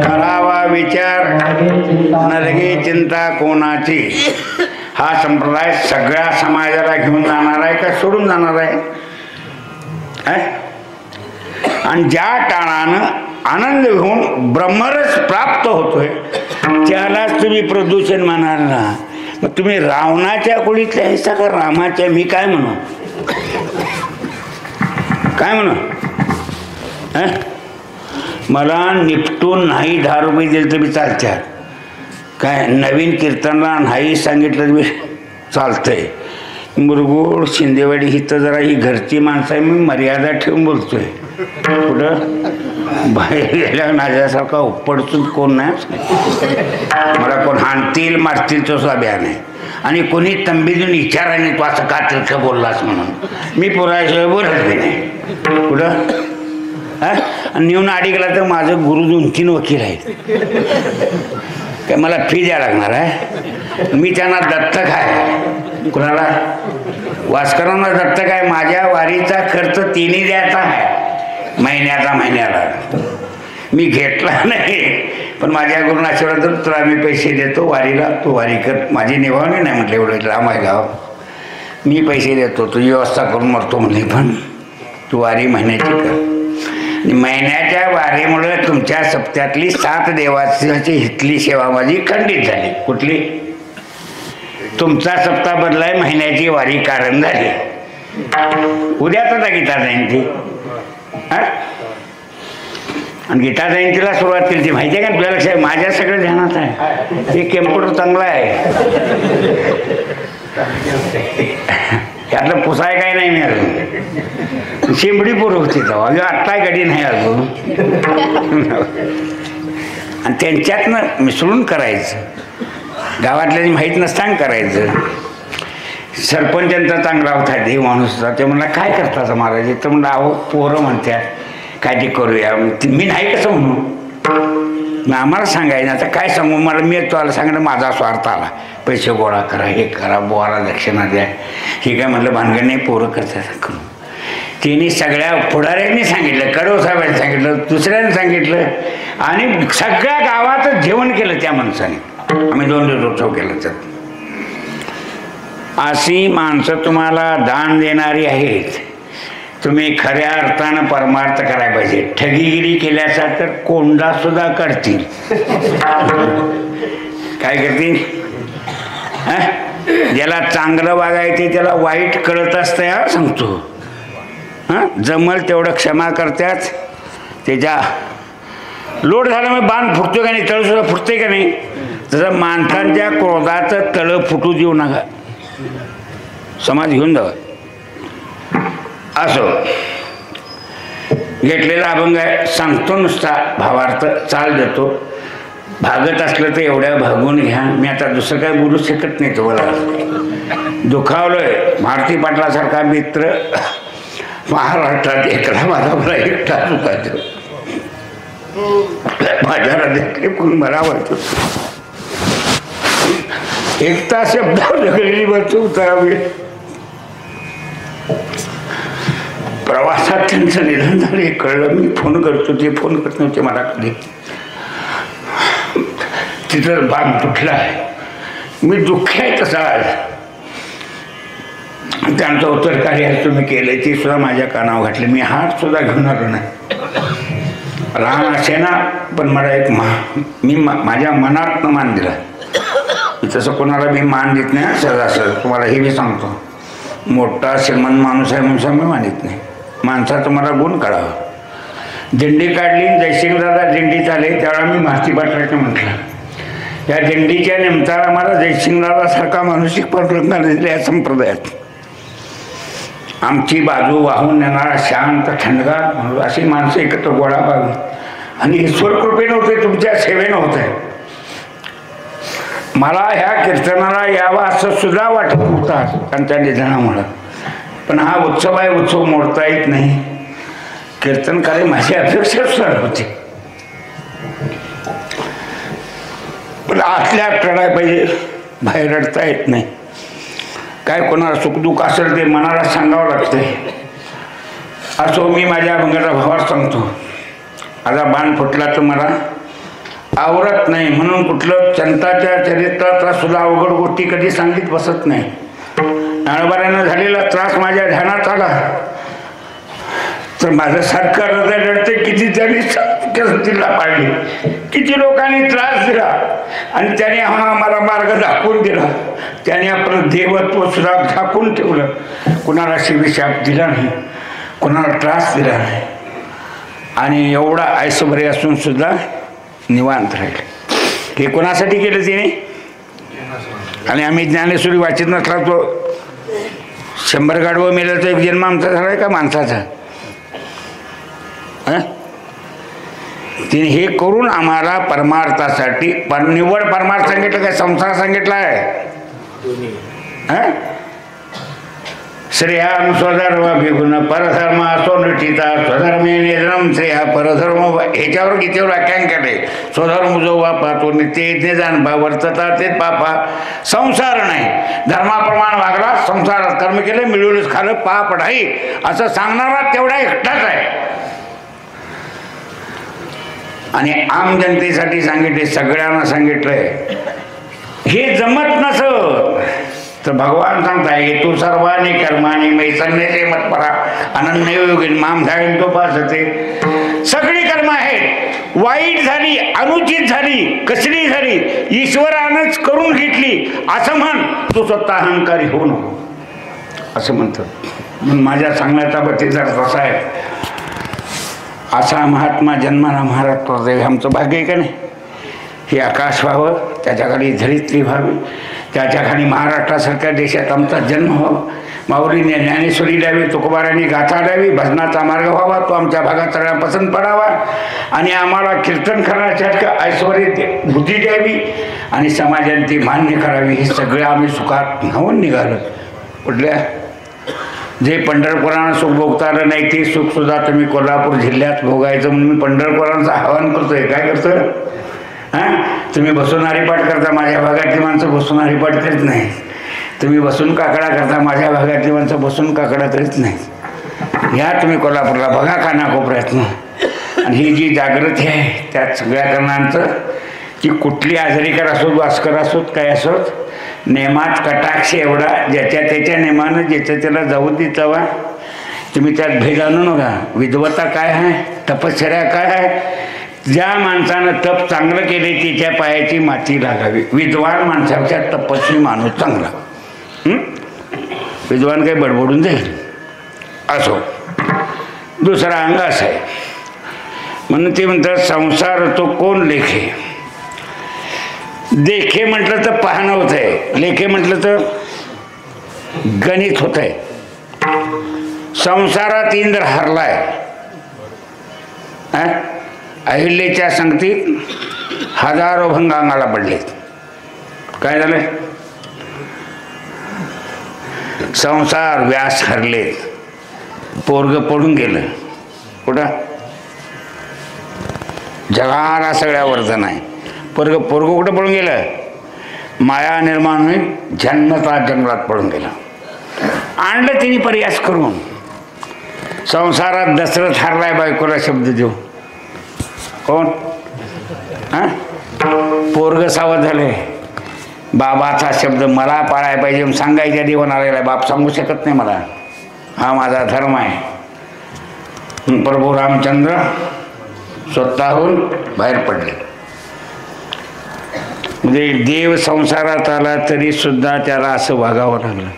करावा विचार नरगे चिंता कोणाची. हा संप्रदाय सगळ्या समाजाला घेऊन जाणार आहे का सोडून जाणार आहे. आणि ज्या टाळानं आनंद घेऊन ब्रह्मरस प्राप्त होतोय त्यालाच तुम्ही प्रदूषण म्हणाल ना. मग तुम्ही रावणाच्या कुळीतल्या हिस्सा का रामाच्या. मी काय म्हणू काय म्हणू मला निपटून नाही 10 रुपये दिले तर मी चालतात. काय नवीन कीर्तनला नाही सांगितलं तर मी चालतंय. मुरगुड शिंदेवाडी हिथं जरा ही घरची माणसं आहे मी मर्यादा ठेवून बोलतोय. कुठं बाहेर गेल्या माझ्यासारखा उपडचून कोण नाही. मला कोण हाणतील मारतील तो सुद्धा भ्या नाही. आणि कोणी तंबी देऊन विचाराने तू असं का तीर्थ बोललास म्हणून. मी पुराशिवाय बोलत बी नाही कुठं. आणि नेऊन आडी गेला तर माझं गुरु 2-3 वकील आहेत, काय मला फी द्यायला लागणार आहे. मी त्यांना दत्तक आहे. कुणाला? वास्करांना दत्तक आहे. माझ्या वारीचा खर्च तिन्ही द्यायचा आहे महिन्याला. मी घेतला नाही, पण माझ्या गुरुना आशीर्वाद तुला मी पैसे देतो वारीला, तू वारी कर. माझी निभावणी नाही म्हटलं, एवढं लांब आहे गाव, मी पैसे देतो, तुझी व्यवस्था करून मरतो म्हणले, पण तू वारी महिन्याची कर. महिन्याच्या वारीमुळे तुमच्या सप्त्यातली 7 देवाची हितली सेवा माझी खंडित झाली. कुठली? तुमचा सप्ताह बदलाय, महिन्याची वारी कारण झाली. उद्याच आता गीता जयंती. आणि गीता जयंतीला सुरुवात केली ती माहिती आहे का तुला? लक्षात? माझ्या सगळं ध्यानात आहे. ते कॅम्प्युटर चांगला आहे, त्यातलं पुसाय काय नाही मी अजून. शिंबडी पोरं होती तेव्हा, आत्ता गडी नाही अजून. आणि त्यांच्यातनं मिसळून करायचं, गावातल्या माहीत नसताना करायचं. सरपंचांचा चांगला होता देव माणूस होता. ते म्हणला काय करता महाराज? तर म्हणलं अहो पोरं म्हणतात काय ते करूया. मी नाही कसं म्हणू, आम्हाला सांगायचं. आता काय सांगू, मला मी तुला सांगितलं माझा स्वार्थ आला, पैसे गोळा करा, हे करा, बोरा दक्षिणा द्या, हे काय म्हटलं भानगड नाही, पोरं करतात करू. तिने सगळ्या पुढाऱ्यांनी सांगितलं, कडव साहेबांनी सांगितलं, दुसऱ्याने सांगितलं, आणि सगळ्या गावातच जेवण केलं त्या माणसाने. आम्ही 2 दिवस उत्सव केला. तर अशी माणसं तुम्हाला दान देणारी आहेत. तुम्ही खऱ्या अर्थानं परमार्थ करायला पाहिजे. ठगीगिरी केल्याचा तर कोंडा सुद्धा करतील. काय करतील? ज्याला चांगलं वागायचे त्याला वाईट कळत असतं, या सांगतो. जमल तेवढं क्षमा करतात. त्याच्या लोड झालं मग बाण फुटतो का नाही, तळ सुद्धा फुटते का नाही, तसं माणसांच्या क्रोधाचं तळं फुटू देऊ नका. समाज घेऊन जावा. असो, घेतलेला अभंग आहे, सांगतो नुसता भावार्थ, चाल देतो. भागत असलं तर एवढ्या भागून घ्या. मी आता दुसरं काय बोलू शकत नाही तुम्हाला. दुखावलोय. भारती पाटलासारखा मित्र महाराष्ट्रात एकला माझा मला एकटा दुखायचं. माझ्या हृदयातले कोण मला वाटतो एकटा शब्दावर ढकलली वरचं उतरावे. प्रवासात त्यांचं निधन झालं हे कळलं. मी फोन करतो, ते फोन करत नव्हते मला कधी. तिथं बाण तुटला आहे. मी दुःखी आहे तसा. त्यांचं उत्तर कार्य तुम्ही केलं ते सुद्धा माझ्या कानावर घातले. मी हात सुद्धा घेऊन आलो नाही. लहान असे ना, पण मला एक मी माझ्या मनात मान दिला. तसं कोणाला मी मान देत नाही. सहजासहज तुम्हाला हे मी सांगतो. मोठा श्रीमंत माणूस आहे म्हणून मी मानित नाही. माणसाचं मला गुण कळावं. दिंडी काढली, जयसिंगदादा दिंडीत आले त्यावेळेला मी भारती पाटलाचं म्हटलं. या दिंडीच्या निमित्तानं मला जयसिंगदादासारखा मानसिक परंपरा दिली या संप्रदायात. आमची बाजू वाहून नेणारा शांत थंडगार म्हणून अशी माणसं एकत्र गोळा पाहिजे. आणि ईश्वर कृपेनं होते, तुमच्या सेवेनं होत आहे. मला ह्या कीर्तनाला यावं असं सुद्धा वाटत होतं त्यांच्या निधनामुळं. पण हा उत्सव आहे, उत्सव मोडता येत नाही. कीर्तनकारी माझी अपेक्षा सुद्धा होती. पण आतल्या रडायला पाहिजे, बाहेर रडता येत नाही. काय कोणाला सुखदुःख असेल ते मनाला सांगावं लागतंय. असो, मी माझ्या अभंगाचा भावात सांगतो. आता बाण फुटला तर मला आवरत नाही म्हणून कुठलं संताच्या चरित्राचा सुद्धा अवघड गोष्टी कधी सांगित बसत नाही. नाळबाऱ्यानं झालेला त्रास माझ्या ध्यानात आला तर माझं सारखं हृदय रडते. किती त्यांनी तिला पाडली, किती लोकांनी त्रास दिला, आणि त्याने आम्हाला मार्ग दाखवून दिला. त्याने आपलं देवत्व सुद्धा झाकून ठेवलं. कुणाला शिविशाप दिला नाही, कुणाला त्रास दिला नाही, आणि एवढा ऐश्वर्य असून सुद्धा निवांत राहिले. हे कोणासाठी केलं तिने? आणि आम्ही ज्ञानेश्वरी वाचित नसला तो 100 गाढवं मेलं तर एक जन्म आमचा झाला आहे का माणसाचा? तिने हे करून आम्हाला परमार्थासाठी निवड परमार्थ सांगितलं काय संसार सांगितला आहे. श्रेयान स्वधर्मभिगुण परधर्म सोनटिता स्वधर्मे निधनम श्रेया परधर्म. ह्याच्यावर गीतेवर व्याख्यान केले. स्वधर्म जो वापा तो नित्य जाणपा वर्तता ते पापा. संसार नाही, धर्माप्रमाणे वागला, संसारात कर्म केले, मिळूनच खालं, पाप नाही असं सांगणारा तेवढा एकटाच आहे. आणि आम जनतेसाठी सांगितले, सगळ्यांना सांगितलंय. हे जमत नसत तर भगवान सांगताय तू सर्वांनी कर्मानी मैसन्याचे मतपरा अनन्य योगी माम धावेन तो पासते. सगळी कर्म आहेत, वाईट झाली, अनुचित झाली, कसली झाली, ईश्वरानंच करून घेतली असं म्हण, तू स्वतः अहंकारी होऊ नको असं म्हणतात. म्हणून माझ्या सांगण्याचा बत्तीचा तसा आहे. असा महात्मा जन्माला महाराज प्रदेव आमचं भाग्य आहे का नाही. हे आकाश व्हावं, त्याच्या खाली धरित्री व्हावी, त्याच्या खाली महाराष्ट्रासारख्या देशात आमचा जन्म व्हावा, माऊलीने ज्ञानेश्वरी द्यावी, तुकोबारांनी गाथा द्यावी, भजनाचा मार्ग व्हावा, तो आमच्या भागात सगळ्यांना पसंत पडावा आणि आम्हाला कीर्तन करण्याच्या ऐश्वर्य बुद्धी द्यावी आणि समाजाने ती मान्य करावी. हे सगळं आम्ही सुखात न्हावून निघालो. कुठल्या जे पंढरपुरानं सुख भोगता आलं नाही ते सुखसुद्धा तुम्ही कोल्हापूर जिल्ह्यात भोगायचं म्हणून मी पंढरपुरांचं आवाहन करतोय. काय करतोय? तुम्ही बसून हरिपाठ करता, माझ्या भागातली माणसं बसून हरिपाठ करीत नाही. तुम्ही बसून काकडा करता, माझ्या भागातली माणसं बसून काकडा करीत नाही. या तुम्ही कोल्हापूरला बघा कानाकोपऱ्यातनं. आणि ही जी जागृती आहे त्यात सगळ्या कारणांचं की कुठली आजारीकर असोत, वास्कर असोत, काय असोत, नेमात कटाक्ष एवढा ज्याच्या त्याच्या नेमानं ज्याच्या त्याला जाऊ देतावा. तुम्ही त्यात भेद आणू नका. विद्वत्ता काय आहे, तपश्चर्या काय आहे. ज्या माणसानं तप चांगलं केले त्याच्या पायाची माती लागावी. विद्वान माणसाच्या तपस्वी माणूस चांगला. विद्वान काही बडबडून जाईल असो. दुसरा अंग असा आहे म्हणून ते म्हणतात संसार तो कोण लेखे. देखे म्हटलं तर पाहणं होत आहे, लेखे म्हटलं तर गणित होत आहे. संसारात इंद्र हरलाय. अहिल्याच्या संगतीत हजारो भंग अंगाला पडलेत. काय झालं? संसार व्यास हरलेत. पोरग पडून गेलं कुठं? जगाला सगळ्या वर्धन आहे. पोरग कुठं पडून गेलं? माया निर्माण होईल जन्मता जंगलात पडून गेलं. आणलं तिने प्रयास करून. संसारात दशरथ हरलाय बायकोला शब्द देऊ. कोण? पोरग सावध झाले. बाबाचा शब्द मला पाळाय पाहिजे सांगायच्या देवान आलेला. बाप सांगू शकत नाही मला, हा माझा धर्म आहे. प्रभू रामचंद्र स्वतःहून बाहेर पडले. म्हणजे देव संसारात आला तरी सुद्धा त्याला असं वागावं लागलं.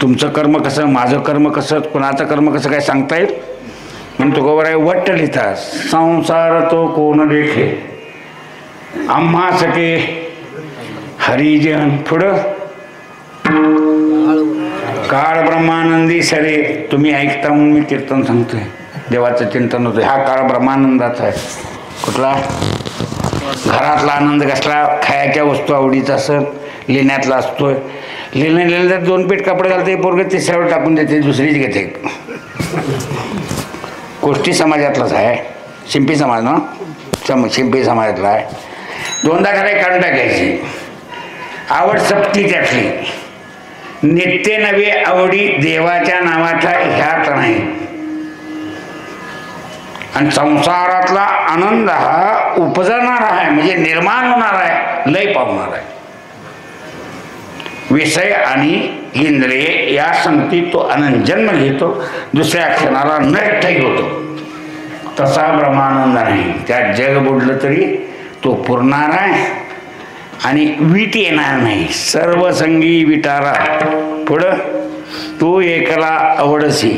तुमचं कर्म कसं, माझं कर्म कसं, कुणाचं कर्म कसं काय सांगता येईल. म्हणून तो गोबर आहे वट्ट लिहितात. संसार तो कोण लेखे आम्हा सके हरिजन. पुढं काळ ब्रह्मानंदी सरे. तुम्ही ऐकता म्हणून मी कीर्तन सांगतोय, देवाचं चिंतन होतं. हा काळ ब्रह्मानंदाचा आहे. कुठला? घरातला आनंद कसला? खायच्या वस्तू आवडीचा असं लिहिण्यातला असतोय. लिहिण्यात 2 पीठ कपडे घालते पोरग, तिसऱ्यावर टाकून देते, दुसरीच घेते. गोष्टी समाजातलाच आहे. शिंपी समाज ना, शिंपी समाजातला आहे. 2दा घरात काढून टाकायची. आवड सप्ती त्यातली. नित्य नवे आवडी देवाच्या नावाचा ह्यात नाही. आणि संसारातला आनंद हा उपजणार आहे, म्हणजे निर्माण होणार आहे, लय पावणार आहे. विषय आणि इंद्रिय या संगतीत तो आनंद जन्म घेतो, दुसऱ्या क्षणाला नष्टही होतो. तसा ब्रह्मानंद नाही. त्यात जग बुडलं तरी तो पुरणार आहे आणि वीट येणार नाही. सर्व संगी विटारा. पुढं तू एकला आवडसी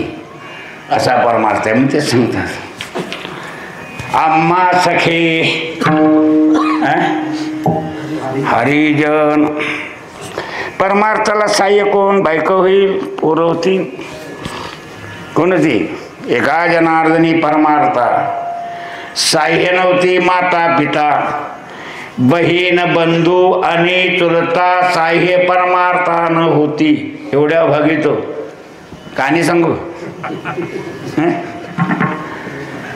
असा परमार्थ आहे. म्हणून ते सांगतात आम्हा सखे हरिजन. परमार्थाला सहाय्य कोण? बायको होईल, पोरं होतील. कोण होती? एका जनार्दनी परमार्था. सहाय्य नव्हती माता पिता. बहीण बंधू आणि चुलता साह्य परमार्था न होती. एवढ्या भागितो कहाणी सांगू.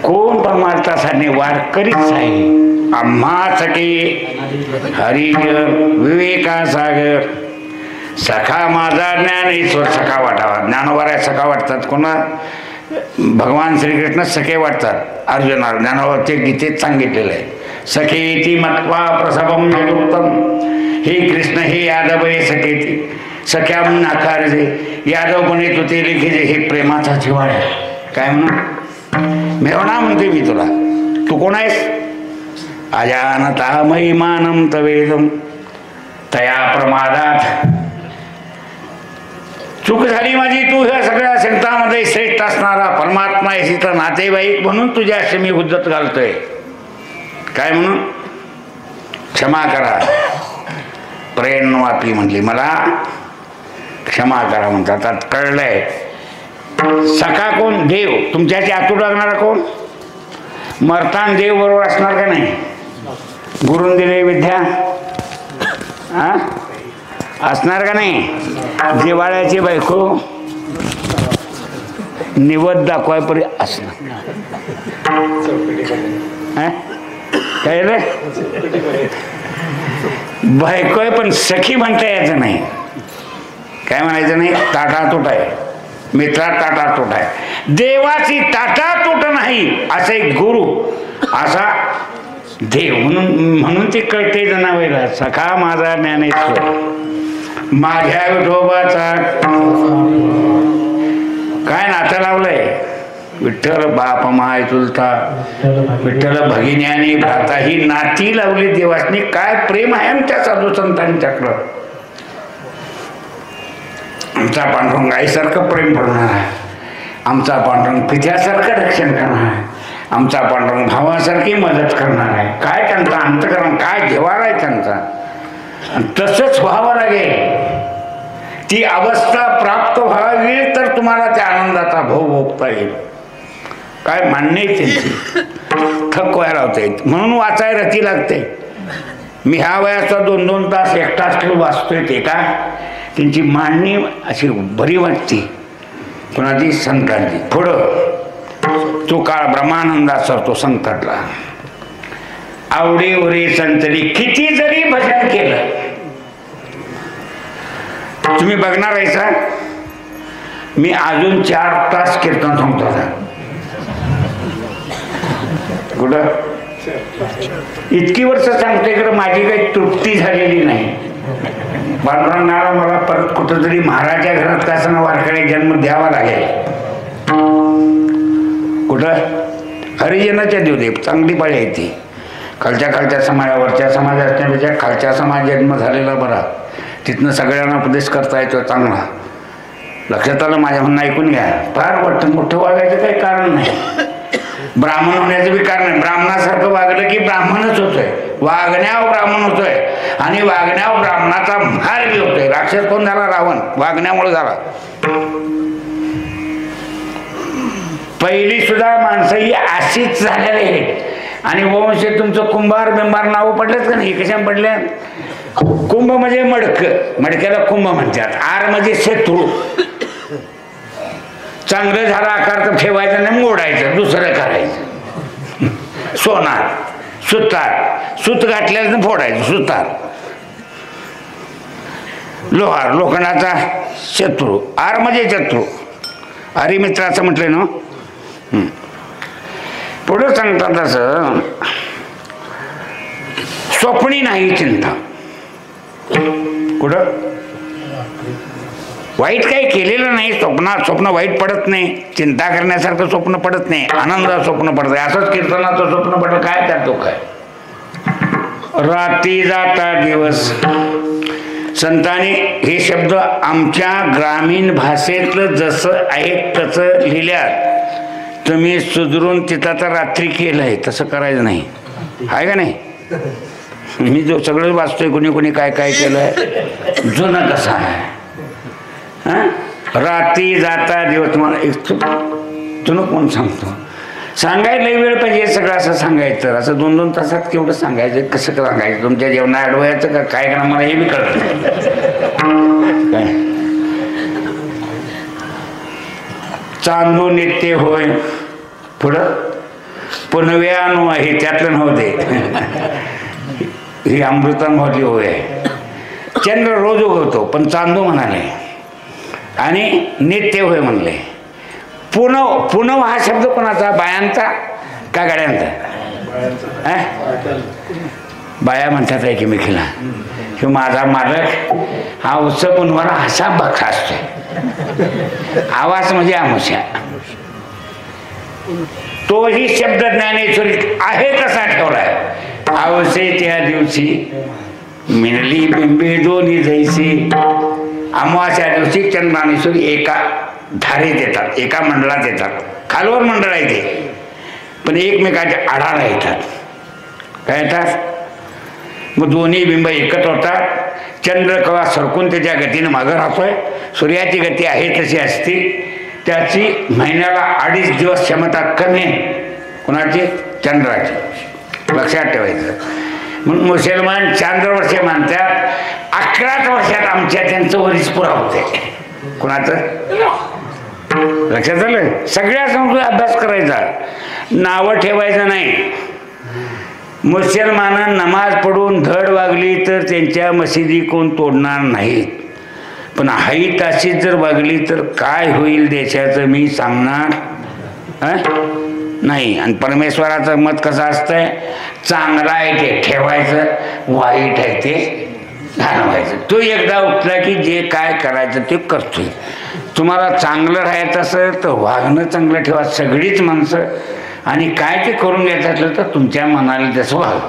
कोण परमार्थासाठी वारकरीच आहे. आम्हा सखे हरिजन विवेका सागर सखा माझा ज्ञानेश्वर सखा वाटावा. ज्ञानोबा सखा वाटतात. कोणा भगवान श्रीकृष्ण सखे वाटतात. अर्जुनाला ज्ञानोबा ते गीतेत सांगितलेलं आहे. सखेती मत्वा प्रसभम यदुक्तम. हे कृष्ण हे यादव हे सखेती सख्या म्हणून आकार दे. यादव पण येत होते लिखिले हे प्रेमाचा जिव्हाळा आहे. काय म्हणून मेवणा म्हणते मी तुला. तू कोण आहेस. अजानता महिमानम तवेदम तया प्रमादात. चूक झाली माझी. तू ह्या सगळ्या संतांमध्ये श्रेष्ठ असणारा परमात्मा आहेस. तर नातेवाईक म्हणून तुझ्याशी मी हुज्जत घालतोय. काय म्हणून क्षमा करा. प्रेम वापी म्हणली मला क्षमा करा म्हणतात. आता कळलंय. सखा कोण. देव. तुमच्याशी आतूर लागणारा कोण. मरतान देव बरोबर असणार का नाही. गुरुन दिले विद्या असणार का नाही. जिवाळ्याची बायको निवद दाखवायपर्यंत असणार. काय रे बायको आहे पण सखी म्हणता यायचं नाही. काय म्हणायचं नाही. ताटातूट आहे. मित्रात ताटातूट आहे. देवाची ताटातूट नाही. असा एक गुरु असा देव म्हणून ते कळते जनावेला. सखा माझा ज्ञानेश्वर माझ्या विठोबाचा काय नातं लावलंय. विठ्ठल बाप माय चुलता विठ्ठल भगिनी आणि भ्राता ही नाती लावली देवासनी. काय प्रेम आहे आमच्या साधू संतांच्याकडं. आमचा पांडुरंग आईसारखं प्रेम पडणार आहे. आमचा पांडुरंग पित्यासारखं रक्षण करणार आहे. आमचा पांडुरंग भावासारखी मदत करणार आहे. काय त्यांचा अंतकरण काय जेवार आहे त्यांचा. तसंच व्हावं लागेल. ती अवस्था प्राप्त व्हावी तर तुम्हाला त्या आनंदाचा भोग भोगता येईल. काय मान्य आहे त्यांची. थकवायला होते म्हणून वाचाय रती लागते. मी ह्या वयाचा 2-2 तास 1 तास वाचतोय ते का त्यांची मांडणी अशी बरी वाटते. कोणाची संतांची. पुढं तो काळ ब्रह्मानंदात सरतो संकटला. आवडीवरी संतरी किती जरी भजन केलं. तुम्ही बघणार आहे का. मी अजून 4 तास कीर्तन सांगतो. कुठं इतकी वर्ष सांगते खरं माझी काही तृप्ती झालेली नाही. पांडुरंगाला मला परत कुठंतरी महाराजा घरात कसं वारकरी जन्म द्यावा लागेल. कुठं हरिजनाच्या देवदेव चांगली पाळी आहे ती. खालच्या समाजावरच्या समाज असण्यापेक्षा खालच्या समाज जन्म झालेला बरा. तिथनं सगळ्यांना उपदेश करता येतो चांगला. लक्षात आलं माझ्या म्हणणं ऐकून घ्या. फार वाटतं मोठं वागायचं काही कारण नाही. ब्राह्मण होण्याचं बी कारण नाही. ब्राह्मणासारखं वागलं की ब्राह्मणच होतोय. वागण्यावर ब्राह्मण होतोय आणि वागण्यावर ब्राह्मणाचा भार बी होतोय. राक्षस कोण झाला. रावण वागण्यामुळे झाला. पहिली सुद्धा माणसं ही अशीच झालेली आहेत. आणि वंश तुमचं कुंभार बिंबार नावं पडलेत का नाही. कशा पडल्या. कुंभ म्हणजे मडक. मडक्याला कुंभ म्हणतात. आर म्हणजे शत्रू. चांगलं झालं आकार तर ठेवायचं नाही मोडायचं दुसरं करायचं. सोनार सुतार सूत घातल्यानं फोडायचं सुतार. लोहार लोखंडाचा शत्रू. आर म्हणजे शत्रू. हरिमित्राचं म्हटलं ना. पुढं सांगतात असं स्वप्नी नाही चिंता. कुठं वाईट काही केलेलं नाही. स्वप्न वाईट पडत नाही. चिंता करण्यासारखं स्वप्न पडत नाही. आनंदाचं स्वप्न पडत आहे. असंच कीर्तनाचं स्वप्न पडलं काय त्यात दुःख आहे. रात्री जाता दिवस. संतांनी हे शब्द आमच्या ग्रामीण भाषेतलं जसं आहे तसं लिहिल्यात. तुम्ही सुधरून तिथं तर रात्री केलंय तसं करायचं नाही. आहे का नाही. मी जो सगळं वाचतोय कोणी कोणी काय काय केलंय. जुनं कसं आहे. रात्री जाता दिवस. तुम्हाला एक जुनं कोण सांगतो. सांगायला वेळ पाहिजे सगळं असं सांगायचं, असं 2-2 तासात केवढं सांगायचं, कसं सांगायचं, तुमच्या जेवणा अडवायचं का काय करा मला हे बी कळत काय. चांदू नित्य होय पुढं पुनव्यानु आहे त्यातलं नव्हते ही अमृतांमधली होय आहे. चंद्र रोज उगवतो पण चांदू म्हणाले आणि नित्य होय म्हणले. पुनव हा शब्द कोणाचा, बायांचा का गाड्यांचा? बाया म्हणतात एकमेकीला की माझा मालक हा उत्सव पुनवाला असा बखा असतो, आवाज म्हणजे आमुष्या. तोही शब्द ज्ञानेश्वरी आहे कसा ठेवलाय. आवसे त्या दिवशी मिळली बिंबे दोन्ही जैसी. अमावास्या दिवशी चंद्रानेश्वरी एका धारेत येतात, एका मंडळात येतात. खालवर मंडळ आहे ते पण एकमेकाच्या आढाला येतात. काय येतात मग दोन्ही बिंब एकत्र होतात. चंद्र कवा सरकून त्याच्या गतीनं मागं राहतोय. सूर्याची गती आहे तशी असते. त्याची महिन्याला 2.5 दिवस क्षमता कमी आहे. कुणाची? चंद्राची. लक्षात ठेवायचं. म्हणून मुसलमान चांद्रवर्षे मानतात. 11 वर्षात आमच्या त्यांचं वरीच पुरा होते. कुणाचं? लक्षात झालं. सगळ्या संस्कृती अभ्यास करायचा, नावं ठेवायचं नाही. मुसलमान नमाज पडून धड वागली तर त्यांच्या मशिदी कोण तोडणार नाहीत, पण हाई ताशीत जर वागली तर काय होईल देशाचं मी सांगणार नाही. आणि परमेश्वराचं मत कसं असतंय, चांगला आहे ते ठेवायचं, वाईट आहे ते घालवायचं. तो एकदा उठला की जे काय करायचं ते करतोय. तुम्हाला चांगलं राहायचं असेल तर वागणं चांगलं ठेवा सगळीच माणसं, आणि काय ते करून घ्यायचं असलं तर तुमच्या मनाला तसं व्हावं.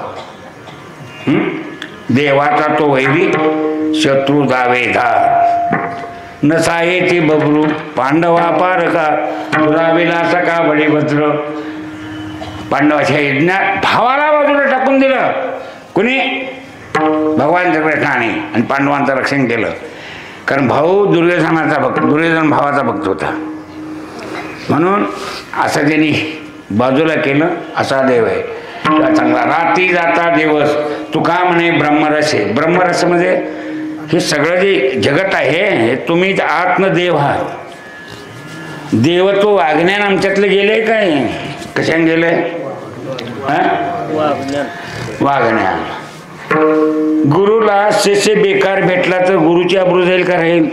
देवाचा तो वैरी शत्रू दावेदार. नसायेची बबरू पांडवा पारका दुराविलासा का बळीभद्र. पांडवाच्या यज्ञात भावाला बाजूला टाकून दिलं कुणी? भगवान श्रीकृष्णाने. आणि पांडवांचं रक्षण केलं. कारण भाऊ दुर्योधनाचा भक्त, दुर्योधन भावाचा भक्त होता. म्हणून असं त्यांनी बाजूला केलं. असा देव आहे चांगला. रात्री जाता दिवस तुका म्हणे ब्रह्मरस आहे. ब्रह्मरस म्हणजे हे सगळं जे जगत आहे हे तुम्ही आत्म देव आहात. देवत्व वागण्यान आमच्यातलं गेलंय काय? कशाने गेलंय? वागण्यान. गुरुला शिष्य बेकार भेटला तर गुरुची आबरू जाईल का राहील?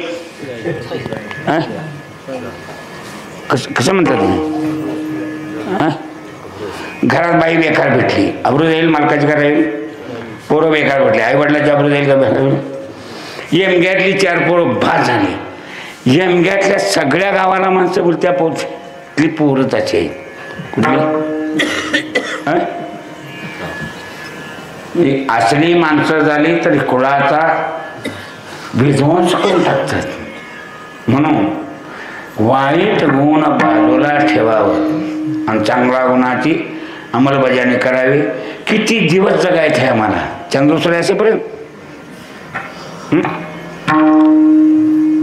कसं म्हणतात तुम्ही? घरात बाई बेकार भेटली आबरू जाईल मालकाची का राहील? पोरं बेकार भेटली आई वडिलाची आबरू जाईल का? यमग्यातली 4 पोरं भात झाली. यमग्यातल्या सगळ्या गावाला माणसं बोलत्या पोरली पोरं त्याची आहेत. कुठली असली माणसं झाली तरी कुळाचा विध्वंस करून टाकतात. म्हणून वाईट गुण बाजूला ठेवावं आणि चांगल्या गुणाची अंमलबजावणी करावी. किती दिवस जगायचं आहे आम्हाला चंद्रसूर्य असेपर्यंत.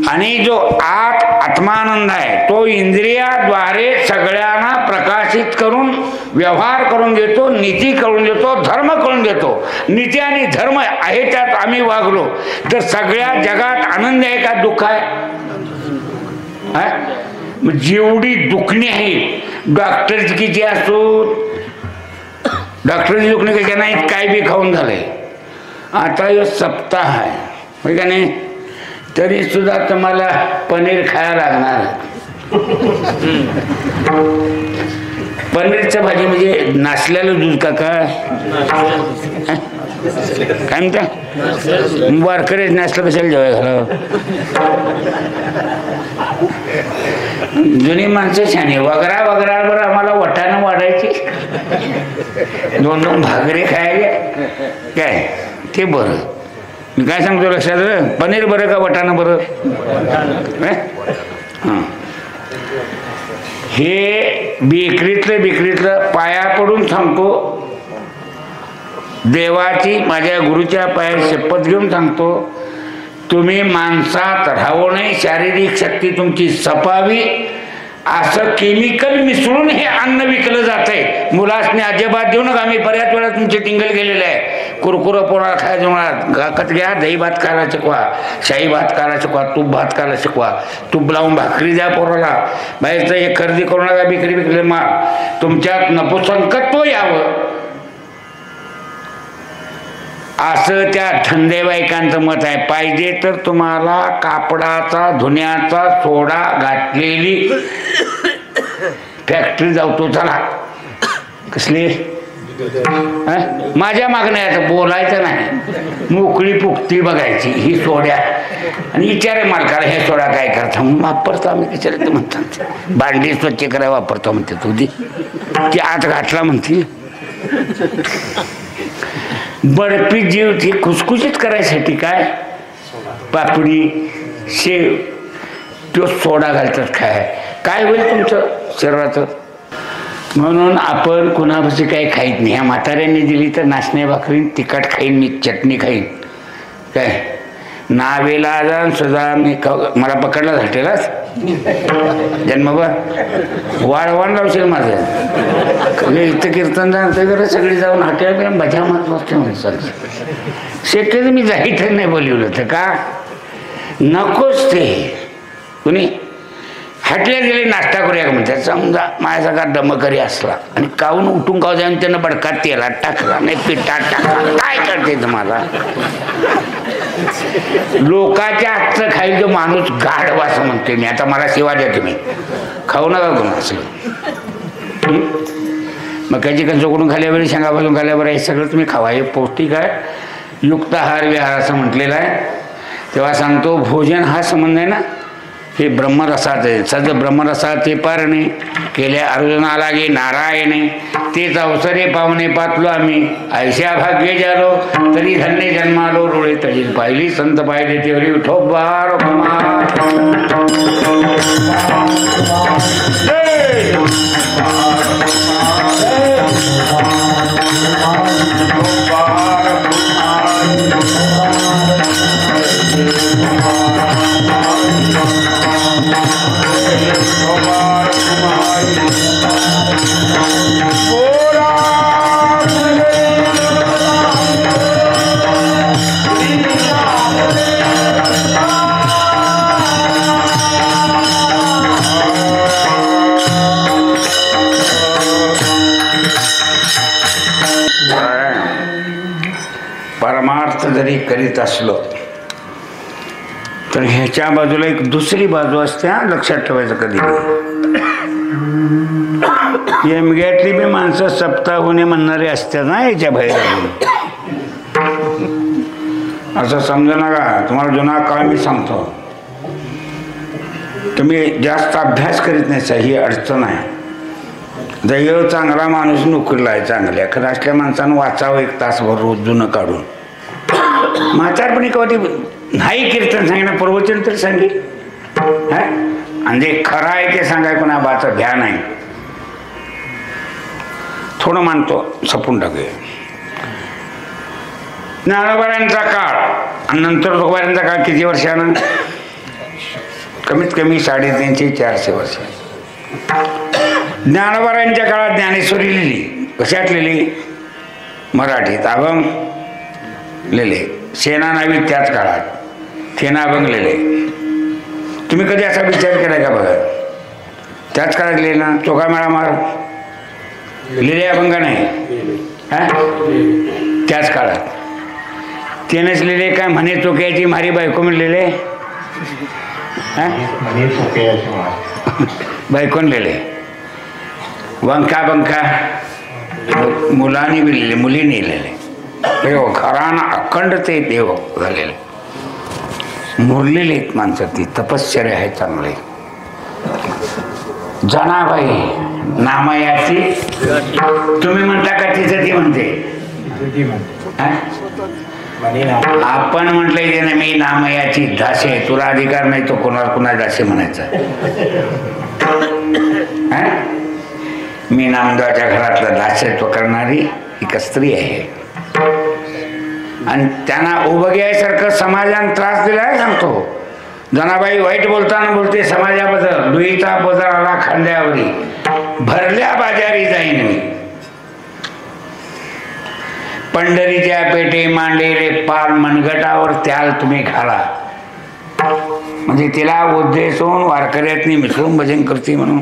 आणि जो आत्मानंद आहे तो इंद्रियाद्वारे सगळ्यांना प्रकाशित करून व्यवहार करून देतो, नीती करून देतो, धर्म करून देतो. नीती आणि धर्म आहे त्यात आम्ही वागलो तर सगळ्या जगात आनंद आहे का दुःख आहे? जेवढी दुखणी आहे डॉक्टरची किती असो, डॉक्टरची दुखणी कशा नाहीत, काय बी खाऊन झालंय. आता हे सप्ताह आहे का नाही, तरी सुद्धा तुम्हाला पनीर खायला लागणार. पनीरचं भाजी म्हणजे नासलेलं दूध का काय काय म्हणता? वारकरीच नासलं कशाला जेवाय घालावं? जुनी माणसं छान वगरा वगरावर आम्हाला वटानं वाढायची, 2-2 भाकरी खायला काय ते बरं. मी काय सांगतो लक्षात, पनीर बरं का वटाणं बरं? हां, हे बेकरीतलं पाया पडून सांगतो. देवाची माझ्या गुरुच्या पाया शपथ घेऊन सांगतो, तुम्ही माणसात राहू नये, शारीरिक शक्ती तुमची सपावी. असं केमिकल मिसळून हे अन्न विकलं जात मुलासने अजिबात देऊ नका. मी बऱ्याच वेळा तुमचे टिंगल गेलेले आहे. कुरकुरं पोळा खायचं म्हणा, कट घ्या, दही भात खायला शिकवा, शाही भात खायला शिकवा, तूप भात खायला शिकवा, तूप लावून भाकरी द्या पोराला. बाहेरचं हे खरेदी करू नका, बिक्री विकले माल. तुमच्यात नपुसंकत्व यावं असं त्या धंदेवाईकांचं मत आहे. पाहिजे तर तुम्हाला कापडाचा धुण्याचा सोडा घातलेली फॅक्टरी जाऊतो. चला कसली माझ्या मागण्याचं बोलायचं नाही, मोकळी पुकती बघायची ही सोड्या आणि विचारे मालकाला हे सोडा काय करता. वापरतो आम्ही विचारतो म्हणतात. भांडी स्वच्छ करायला वापरतो म्हणते. तुझी ती आत घातला म्हणते. बर्फी जीव ती खुसखुशीत करायसाठी काय पापडी शेव तो सोडा घालतात. काय होईल तुमचं शरीराचं. म्हणून आपण कुणापाशी काही खाईत नाही. ह्या म्हाताऱ्यांनी दिली तर नाचण्या भाकरीन तिखट खाईन, मी चटणी खाईन. काय नावेला जाण सुद्धा मी मला पकडला झाटेलाच जन्मभर वाढवाण लावशील माझं. इथं कीर्तन जाणतं जरा सगळी जाऊन हॉटेल भजा मारत बसते म्हणून शेतकरी मी जाहीर नाही बोलवलं होतं का नकोच. ते कुणी हटल्या गेले नाश्ता करूया का म्हणतात. समजा माझ्यासारखा दमकरी असला आणि काहून उठून काव जाऊन त्यानं बडकात तेलात टाकला नाही पिठात टाकला काय करते तुम्हाला. लोकांच्या हातचं खाईल जो माणूस गाढ असं म्हणते मी. आता मला सेवा द्या तुम्ही, खाऊ नका कोण असं. मग त्याची कंचकडून खाल्यावर शेंगा भाजून खाल्यावर हे सगळं तुम्ही खावा. हे पौष्टिक आहे, युक्त आहार विहार असं म्हटलेलं आहे. तेव्हा सांगतो भोजन हा संबंध आहे ना हे ब्रह्मरसाचे. सज ब्रह्मरसाचे पारणे केल्या अर्जुनाला गे नारायणे. तेच अवसरे पावणे पातलो आम्ही ऐशा भाग्य झालो तरी धन्य जन्मालो. रोळे तळी पाहिली संत पाहिले तेवढी विठोबार परमार्थ जरी करीत असलो तर ह्याच्या बाजूला एक दुसरी बाजू असते. लक्षात ठेवायचं कधी. येमग्यातली बी माणसं सप्ताह होणे म्हणणारे असतात ना याच्या बाहेर. असं समजा नका. तुम्हाला जुना काळ मी सांगतो. तुम्ही जास्त अभ्यास करीत नाही ही अडचण आहे. दैव चांगला माणूस नोकरीला आहे चांगल्या खरं असल्या माणसानं वाचावं एक तासभर रोज जुनं काढून. म्हातारपणी कधी नाही कीर्तन सांगितलं प्रवचन तर सांगे आणि जे खरं आहे ते सांगाय कोणा बाचं ध्यान आहे. थोडं मानतो सपून टाकूया. ज्ञानोबारांचा काळ आणि नंतर तुकोबारांचा काळ किती वर्षानं कमीत कमी 350-400 वर्ष. ज्ञानोबारांच्या काळात ज्ञानेश्वरी लिहिली. कशात लिहिली? मराठीत. अभंग लिहिले. सेना नावी त्याच काळात थेना अभंग लिहिले. तुम्ही कधी असा विचार केला का बघा. त्याच काळात लिहिले ना. चोखा मेळा मार लिहिले अभंग नाही त्याच काळात. त्यानेच लिहिले काय म्हणे चोक्याची मारी बायको म्हणलेले बायकोन लिहिले. वंका बंका मुलांनी बी लिहिले मुलींनी लिहिले. देव घरानं अखंड ते देव झालेले मुरलेले आहेत माणसं. ती तपश्चर्या आहे चांगले. जनाबाई नामयाची तुम्ही म्हणता का तिचं ती म्हणते. आपण म्हटलंय ते ना मी नामयाची दासे. तुला अधिकार नाही तो कोणा दासे म्हणायचा. मी नामदेवाच्या घरातला दासत्व करणारी ही कस्त्री आहे. आणि त्यांना उभग्यासारखं समाजाने त्रास दिला आहे सांगतो. जनाबाई वाईट बोलताना बोलते समाजाबद्दल. दुईचा बाजार आला खांद्यावरी भरल्या बाजारी जाईन मी. पंढरीच्या पेटे मांडलेले पार मनगटावर त्याल तुम्ही घाला, म्हणजे तिला उद्देशून वारकऱ्यातनी मिसळून भजन करते म्हणून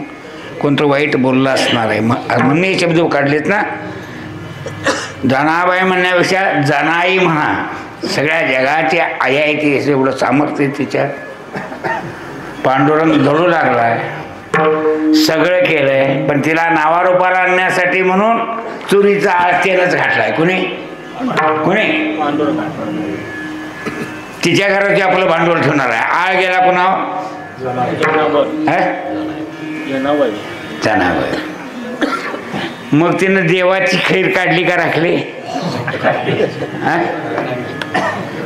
कोणतं वाईट बोललं असणार आहे. म्हणून हे शब्द काढलेत ना. जनाबाई म्हणण्यापेक्षा जनाई म्हणा. सगळ्या जगाची आई आहे ती, एवढं सामर्थ्य तिच्या. पांडुरंग धडू लागलाय, सगळं केलंय, पण तिला नावारूपाला आणण्यासाठी म्हणून चुरीचा आळतेलच घातलाय. कुणी कुणी तिच्या घरात आपलं भांडवल ठेवणार आहे. आळ गेला कुणावर? जनाबाई. मग तिनं देवाची खैर काढली का राखली?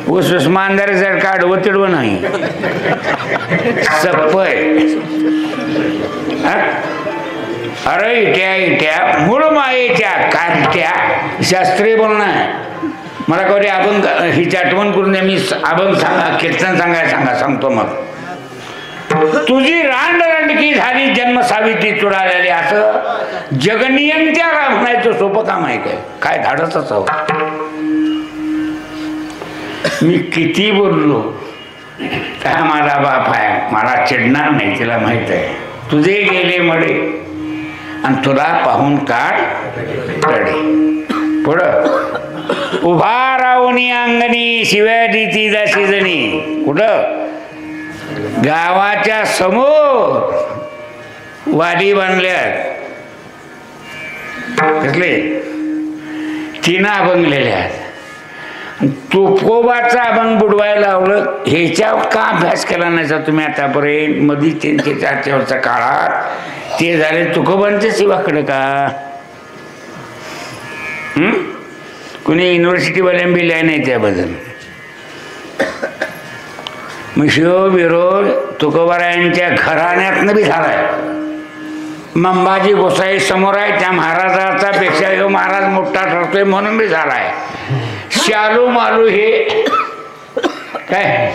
ऊस उस्मानदार जर काढवं तिडवं नाही, सप्पय. अरे इट्या मूळ मायेच्या कार्ट्या. शास्त्रीय बोलणं आहे. मला कधी अभंग हिची आठवण करून द्या. मी अभंग सांगा, कीर्तन सांगतो. मग तुझी रांडरंडकी झाली, जन्म सावित्री चुडालेली. असं जगनियंत्याला म्हणायचं सोपं काम आहे काय धाडच असावं. मी किती बोललो काय माझा बाप आहे, मला चिडणार नाही, तिला माहित आहे. तुझे गेले मडे आणि तुला पाहून काढ रडे. पुढं उभा राहून अंगणी शिव्या देती जाशी जणी. कुठं? गावाच्या समोर वाडी बांधल्यात. कसले? 3 अभंगलेल्या. तुकोबाचा अभंग बुडवायला लावलं. ह्याच्यावर का अभ्यास केला नाही तुम्ही आतापर्यंत? मध्ये 300-400 वर्षाच्या काळात ते झाले तुकोबांच्या शिवाकडे का? कुणी युनिव्हर्सिटीवाल्यां बी लिहाय नाही त्याबद्दल. मग शिवविरोध तुकोबारायांच्या घराण्यातनं बी झालाय. मंबाजी गोसाई समोर आहे, त्या महाराजाचा पेक्षा ह्यो महाराज मोठा ठरतोय म्हणून बी झालाय. शालू मालू हे काय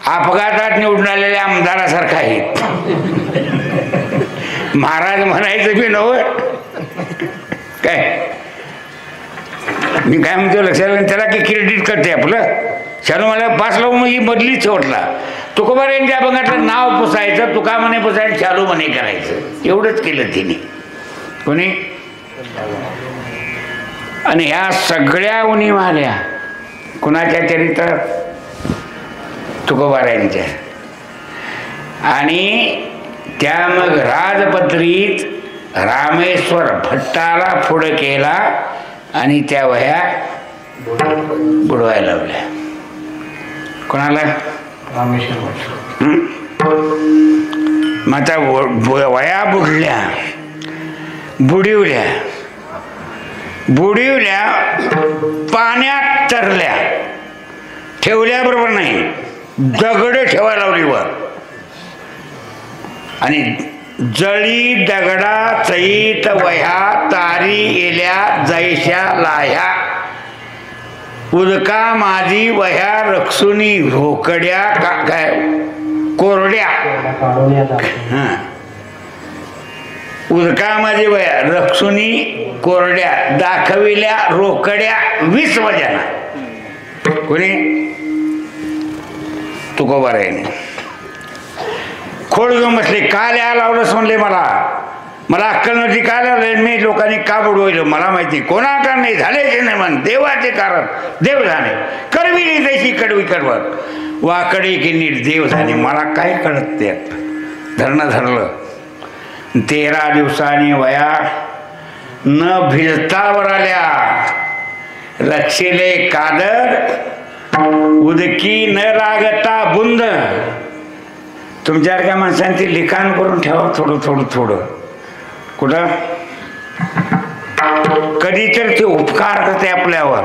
अपघातात निवडून आलेल्या आमदारासारखं आहेत. महाराज म्हणायचं बी नव्हतं काय. मी काय म्हणतो लक्षात, त्याला की क्रेडिट करते आपलं. शालू मला 5 लावून ही बदलीच सोडला. तुकोबारायांच्या अभंगातलं नाव पुसायचं, तुका म्हणे पुसायचं, शालू म्हणे करायचं. एवढंच केलं तिने. कोणी? आणि ह्या सगळ्या उणीवा आल्या कुणाच्या चरित्रात? तुकोबारायांच्या. आणि त्या मग राजपत्रीत रामेश्वर भट्टाला पुढं केला आणि त्या वह्या बुडवायला लावल्या. कोणाला? रामेश्वर. मग त्या वया बुडल्या, बुडिवल्या, पाण्यात तरल्या. ठेवल्याबरोबर नाही, दगड ठेवायला लावली वर. आणि जळी दगडा चईत वह्या तारी येल्या जैशा लाह्या. उदका माझी वह्या रक्षुनी रोकड्या काय कोरड्या. उदका माझी वह्या रक्षुनी कोरड्या दाखविल्या रोकड्या 20 वजना. कोणी? तुकोबारायांनी. खोड घेऊन बसले. का लिहा लावलंच म्हणले मला अक्कल नव्हती. का लावलं मी? लोकांनी का बुडवलं मला माहिती. कोणा कारण नाही झालेचे नाही म्हण, देवाचे कारण. देव झाले करविली तशी कडवी कडवत, वाकडे की नीट देव झाले. मला काय कळत त्यात. धरलं. 13 दिवसांनी वया न भिजतावर आल्या. रक्षिले कादर उदकी न लागता बुंद. तुमच्यासारख्या माणसांची लिखाण करून ठेवा थोडं. कुठं? कधी तर ते उपकार करते आपल्यावर.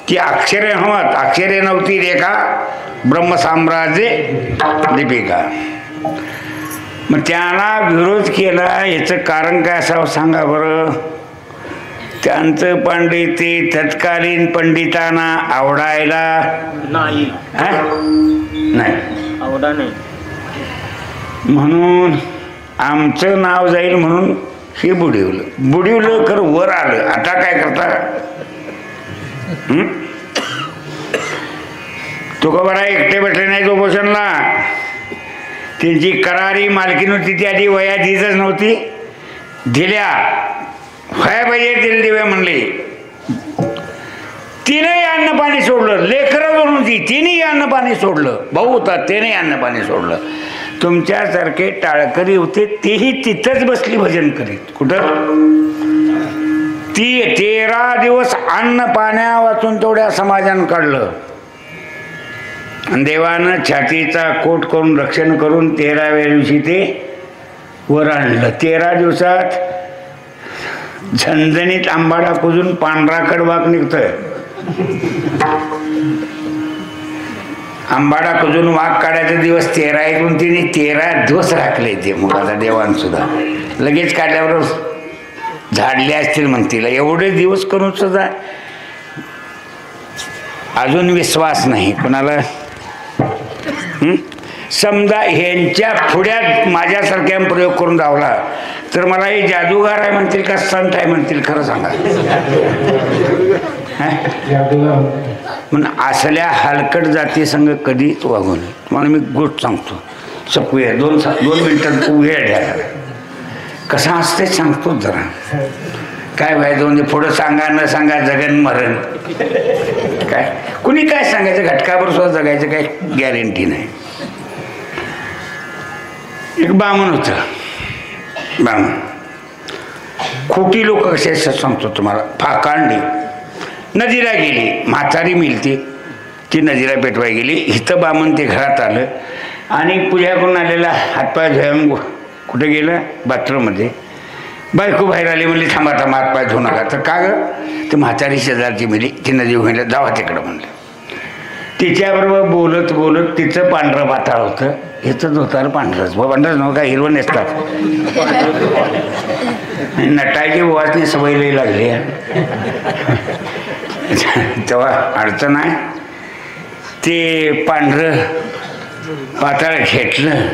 ती अक्षरे हवत, अक्षरे नव्हती रेखा ब्रह्मसाम्राज्य दीपिका. मग त्यांना विरोध केला. याचं कारण काय असावं सांगा बरं. त्यांचं पंडिती तत्कालीन पंडितांना आवडायला नाही. आवडा नाही म्हणून आमचं नाव जाईल म्हणून हे बुडिवलं खरं वर आलं. आता काय करता? तुकोबाराय एकटे बसले नाही उपोषणला. त्यांची करारी मालकी नव्हती, ती आधी वया दिसच नव्हती. दिल्या व्हाय पाहिजे तिला दिव्या म्हणले. तिनेही अन्न पाणी सोडलं. लेकरं दोन होती, तिनेही अन्न पाणी सोडलं. भाऊ होता, त्याने अन्न पाणी सोडलं. तुमच्यासारखे टाळकरी होते, तेही तिथंच बसली भजन करीत. कुठं? ती 13 दिवस अन्न पाण्या वाचून तेवढ्या समाजानं काढलं. आणि देवानं छातीचा कोट करून रक्षण करून 13व्या दिवशी ते वर आणलं. 13 दिवसात झणझणीत आंबाडा कुजून पांढरा कडवाक निघतोय. आंबाडा कुजून वाघ काढायचा दिवस 13 ऐकून तिने 13 दिवस राखले. ते मग आता देवान सुद्धा लगेच काढल्यावर झाडले असतील म्हणतील. एवढे दिवस करून सुद्धा अजून विश्वास नाही कोणाला. समजा ह्यांच्या पुढ्यात माझ्यासारख्या प्रयोग करून धावला तर मला हे जादूगार आहे म्हणतील का संत आहे म्हणतील? खरं सांगा. म्हणून असल्या हलकट जाती संघ कधीच वागू नये. म्हणून मी गोष्ट सांगतो. सपूया 2 मिनिटात वेळ द्या. कसं असते सांगतो जरा. काय व्हायचं म्हणजे पुढं सांगा न सांगा जगन मरण. काय कुणी काय सांगायचं? घटकाभर सुद्धा जगायचं काही गॅरंटी नाही. एक बामण होतं. बामण खोटी लोक कसे सांगतो तुम्हाला. फाकांडी नदीला गेली. म्हातारी मिळते ती नदीला पेटवाय गेली. इथं बामण ते घरात आलं आणि पूजा करून आलेला हातपाय धुवून कुठे गेलं? बाथरूममध्ये. बायको बाहेर आली म्हणली थांबा हातपाय धुवू नका. तर का ग? ते म्हातारी शेजारची मिली ती नदी घेऊन जावा तिकडं म्हणलं. तिच्याबरोबर बोलत बोलत तिचं पांढरं पाताळ होतं. ह्याचं धोतार पांढरंच. पांढरंच नव्हतं का? हिरवं नेसतात. नटायची वाचनी सवय लई लागली. तेव्हा अडचण आहे. ते पांढरं पाताळ घेतलं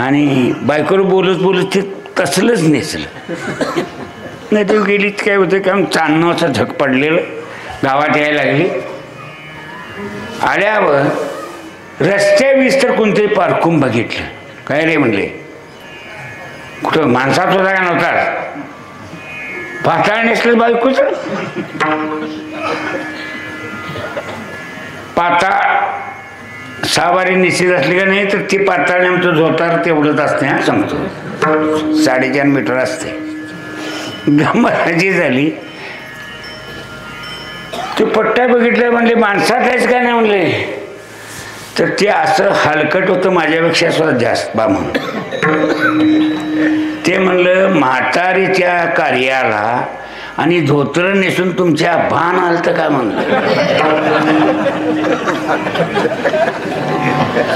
आणि बायकोला बोलत बोलत ते तसलंच नेसलं. नाही तर गेलीत काय होतं का चांदणाचं झक पडलेलं गावात यायला लागली. आल्यावर रस्त्यावीस तर कोणतरी पारखून बघितलं. काय रे म्हणले? कुठं माणसात होता का नव्हता? पाताळ नेसलं बायकोच. पाताळ 6 वारी निश्चित असली का नाही तर ती पाताळ नेमचं झोतार तेवढंच असते. हा सांगतो 4.5 मीटर असते. गंमत झाली. ते पट्ट्या बघितल्या म्हणले माणसात आहेच का नाही म्हणले. तर ते असं हलकट होतं माझ्यापेक्षा सुद्धा जास्त बामण. ते म्हणलं म्हातारीच्या कार्याला आणि धोतर नेसून तुमच्या भान आलतं का म्हणलं.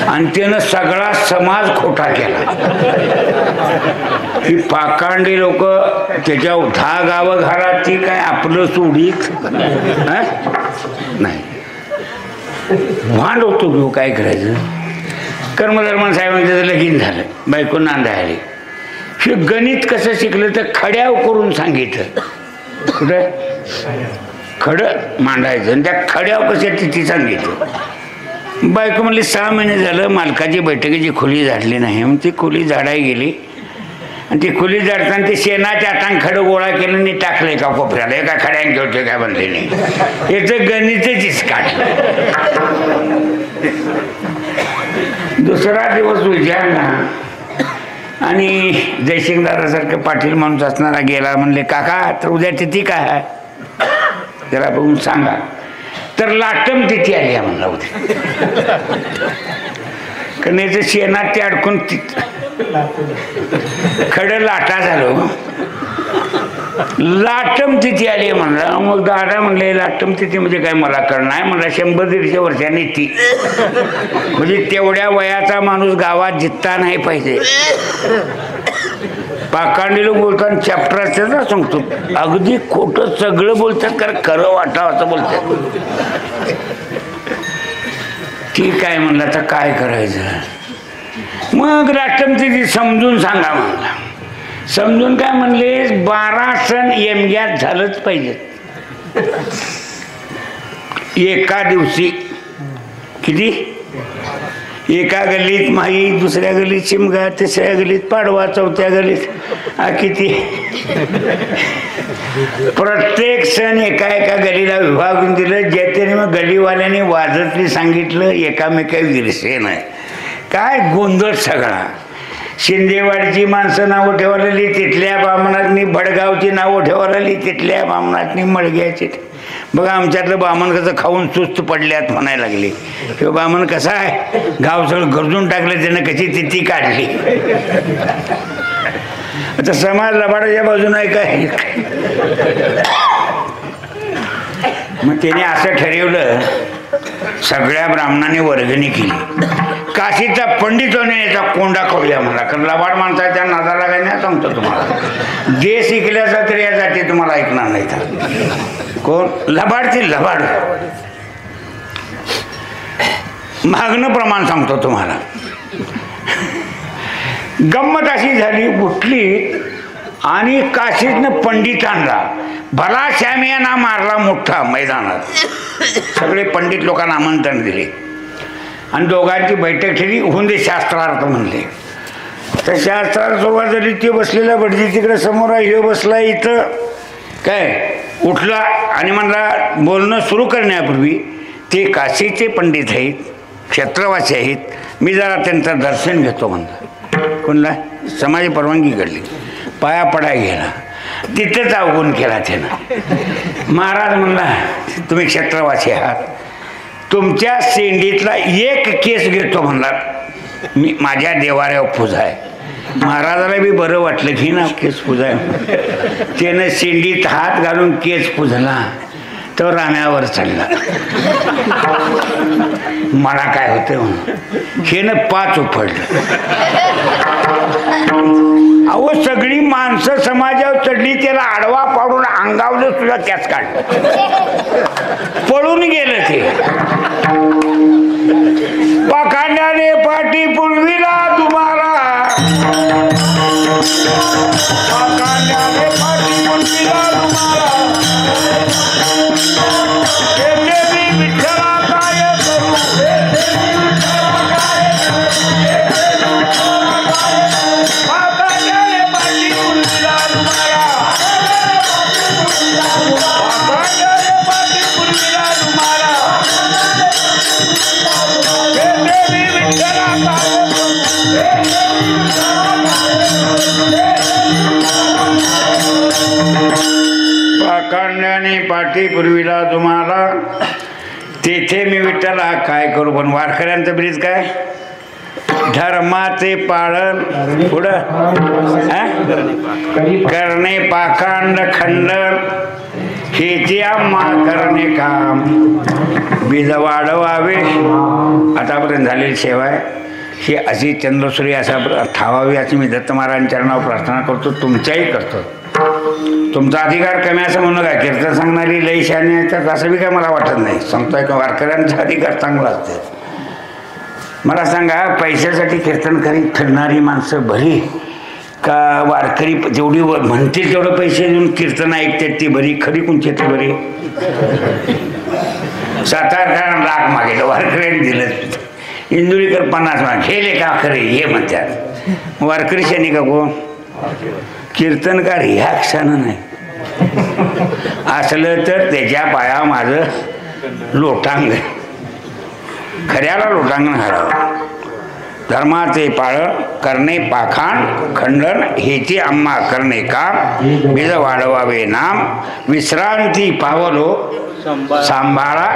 आणि त्यानं सगळा समाज खोटा केला. ही पाकांडी लोक त्याच्या 10 गावं घरात ती काय आपलं सोडीत नाही. भांड होतो घेऊ काय करायचं. कर्मधर्मान साहेबांचं लगीन झालं. बायको नांदा आली. हे गणित कसं शिकलं तर खड्याव करून सांगितलं. कुठं खडं मांडायचं आणि त्या खड्याव कशा तिथे सांगितलं. बायको म्हणली 6 महिने झालं मालकाची बैठकीची खोली झाडली नाही. मग ती खोली झाडाय गेली आणि ती खोली झाडताना ते शेणाच्या आटांग खडं गोळा केलं आणि टाकलं एका कोपऱ्याला. एका खड्यान घेऊन काय बनले नाही. याचं गणितच काढलं. दुसरा दिवस उजाडला आणि जयसिंगदारासारखं पाटील माणूस असणारा गेला. म्हणले काका तर उद्या तिथी काय आहे जरा बघून सांगा. तर लाटम तिथी आली आहे म्हणला उद्या. कारण याचं शेणात ते अडकून खडं लाटा झालं. लाटम तिथी आली म्हणला. मग दादा म्हणले लाटम तिथी म्हणजे काय मला कळणार आहे म्हणला. 100-150 वर्षांनी ती म्हणजे तेवढ्या वयाचा माणूस गावात जित्ता नाही पाहिजे. पाकांडी लोक बोलतात चॅप्टर असते ना सांगतो अगदी खोटं सगळं बोलतात कारण खरं वाटावं असं बोलतात. ठीक आहे म्हणलं आता काय करायचं. मग राष्ट्रपती समजून सांगा म्हणला. समजून काय म्हणले 12 सण एमग्यात झालंच पाहिजे एका दिवशी. किती? एका गल्लीत माई, दुसऱ्या गल्लीत शिमगा, तिसऱ्या गल्लीत पाडवा, चौथ्या गल्लीत किती. प्रत्येक सण एका एका गलीला विभागून दिलं. ज्याच्याने मग गल्लीवाल्याने वाजतली सांगितलं एकामेका विरसे नाही. काय गोंधळ सगळा. शिंदेवाडीची माणसं नावं ठेवायला तिथल्या बामणातनी, भडगावची नावं ठेवायला तिथल्या बामणातनी, मळग्याची. बघा आमच्यातलं बामण कसं खाऊन सुस्त पडल्यात म्हणायला लागले. किंवा बामण कसा आहे, गाव सगळं गरजून टाकलं त्यानं, कशी तिथी काढली. आता समाज लबाडाच्या बाजून आहे काय. मग त्याने असं ठरवलं, सगळ्या ब्राह्मणांनी वर्गणी केली. काशीचा पंडित होणे याचा कोंडा करूया मला, कारण लबाड माणसाच्या नादाला काय नाही सांगतो तुम्हाला. जे शिकल्याचा तरी या जाती तुम्हाला ऐकणार नाही. तर कोण लबाडची लबाड. मागणं प्रमाण सांगतो तुम्हाला. गंमत अशी झाली, उठली आणि काशीतनं पंडित आणला. भला श्यामियाना मारला मोठा मैदानात. सगळे पंडित लोकांना आमंत्रण दिले आणि दोघांची बैठक ठेवली. होऊन दे शास्त्रार्थ म्हणले. तर शास्त्रार्थ सुरुवात झाली. ते बसलेला भटजी तिकडे समोर आहे, हे बसला इथं. काय उठला आणि म्हणला, बोलणं सुरू करण्यापूर्वी ते काशीचे पंडित आहेत, क्षेत्रवासी आहेत, मी जरा त्यांचं दर्शन घेतो म्हणलं. कोणला? समाजी परवानगी घडली. पाया पडाय गेला. तिथंच अवगुण केला त्यानं. महाराज म्हणला, तुम्ही क्षेत्रवासी आहात, तुमच्या शेंडीतला एक केस घेतो म्हणला. मी माझ्या देवाऱ्यावर पूजा आहे. महाराजाला बी बरं वाटलं की ना केस पूजा आहे. त्यानं शेंडीत हात घालून केस पुजला तो राण्यावर चढला. मला काय होतं म्हणून हेनं 5 उपडलं. अहो सगळी माणसं समाजावर चढली, त्याला आडवा पाडून अंगावलं सुद्धा त्याच काढलं. पळून गेलं ते. पाखांड्याने पाठी पुरविला तुम्हाला, पाखांड्याने पाठी पुरविला तुम्हाला. विठ्ठला काय करू, पाखांड्याने पाठी पुरविला तुम्हाला, पाखांड्याने पाठी पुरविला तुम्हाला. पाखांड्याने पाठी पुरविला तुम्हाला, तेथे मी विठ्ठला काय करू. पण वारकऱ्यांचं ब्रीज काय, धर्माचे पालन पुढं करणे पाखंड खंडन, हेचे आम्हा करणे काम. बीज वाढवावे. आतापर्यंत झालेली सेवा आहे ही अशी चंद्रसूर्य असा ठावावी अशी मी दत्त महाराजांच्या चरणावर प्रार्थना करतो, तुमच्याही करतो. तुमचा अधिकार कमी असं म्हणू काय, कीर्तन सांगणारी लई शानी आहे तर असं बी काय मला वाटत नाही. सांगतोय का वारकऱ्यांचा अधिकार चांगला असते. मला सांगा, पैशासाठी कीर्तन करीत फिरणारी माणसं भरी का वारकरी जेवढी म्हणतील तेवढं पैसे देऊन कीर्तन ऐकतात ती बरी, खरी कोणची ती बरी. 7-8 लाख मागेल वारकऱ्यांनी दिलं, इंदुरीकर 50 माग गेले का खरे हे म्हणतात. वारकरी शानी का कोण, कीर्तनकार ह्या क्षणानं नाही. असलं तर त्याच्या पाया माझं लोटांग, खऱ्याला लोटांगण हरावं. धर्माचे पाळण करणे पाखांड खंडन, हेचे आम्हा करणे काम. बीज वाढवावे नाम, विश्रांती पावलो सांभाळा.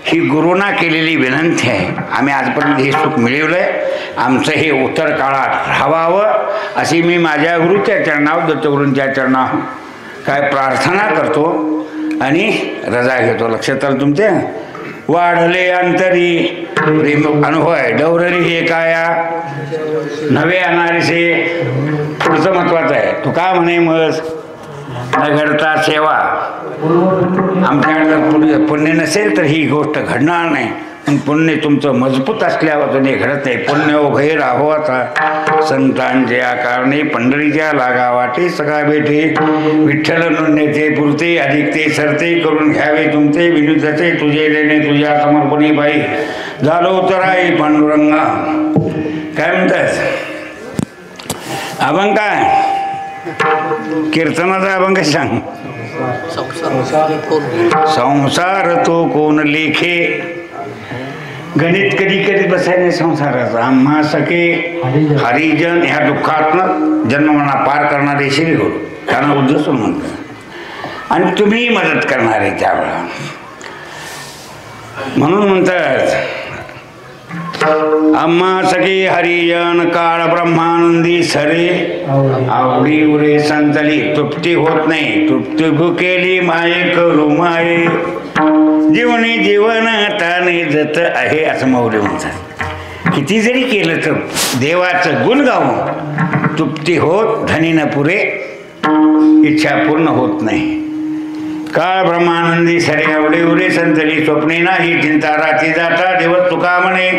ही गुरुना केलेली विनंती आहे. आम्ही आजपर्यंत हे सुख मिळवलंय, आमचं हे उत्तर काळात राहावं अशी मी माझ्या गुरुच्या चरणावर, दत्तगुरूंच्या चरणावर काय प्रार्थना करतो आणि रजा घेतो. लक्षात आलं तुमच्या. वाढले अंतरी प्रेम अनुभव आहे. डवररी हे काया नवे अनारीसे. पुढचं महत्वाचं आहे. तू का म्हणे मग न घडता सेवा. आमच्याकडे पुण्य नसेल तर ही गोष्ट घडणार नाही. पण पुण्य तुमचं मजबूत असल्यावर घडत नाही. पुण्य उभे राहो आता संतांच्या कारणे पंढरीच्या लागा वाटे सगळा भेटे विठ्ठल नेते पुरते अधिक ते सरते करून घ्यावे तुमचे विनुताचे तुझे लेणे तुझ्या समर्पणी बाई झालो उतराई पांडुरंगा. काय म्हणतात अभंग? काय कीर्तनाचा अभंग सांग. संसार तो कोण लेखे. गणित कधी कधी बसायला संसाराचा. आम्हा सखे हरिजन ह्या दुःखातनं जन्मना पार करणारे श्री गुरु त्यांना उद्देश म्हणतात आणि तुम्ही मदत करणारे त्यावेळा. म्हणून म्हणतात आम्हा सखी हरिजन काळ ब्रह्मानंदी सरे आवडी उरे संतली तृप्ती होत नाही. तृप्ती भुकेली माये करू माये जीवनी जीवन ताने जत आहे असं मौर्य म्हणतात. किती जरी केलं तर देवाचं गुण गाऊन तृप्ती होत धनी न पुरे इच्छा पूर्ण होत नाही. काळ ब्रह्मानंदी सरे आवडे उरे संतली स्वप्ने नाही चिंता राती जाता दिवस तुका म्हणे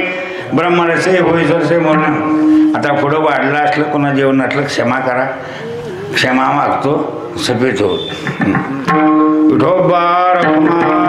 ब्रह्मरसे होय सरसे म्हणून. आता पुढं वाढलं असलं कोणा जेवण असलं क्षमा करा. क्षमा मागतो सफेद होत. विठोबा रखुमाई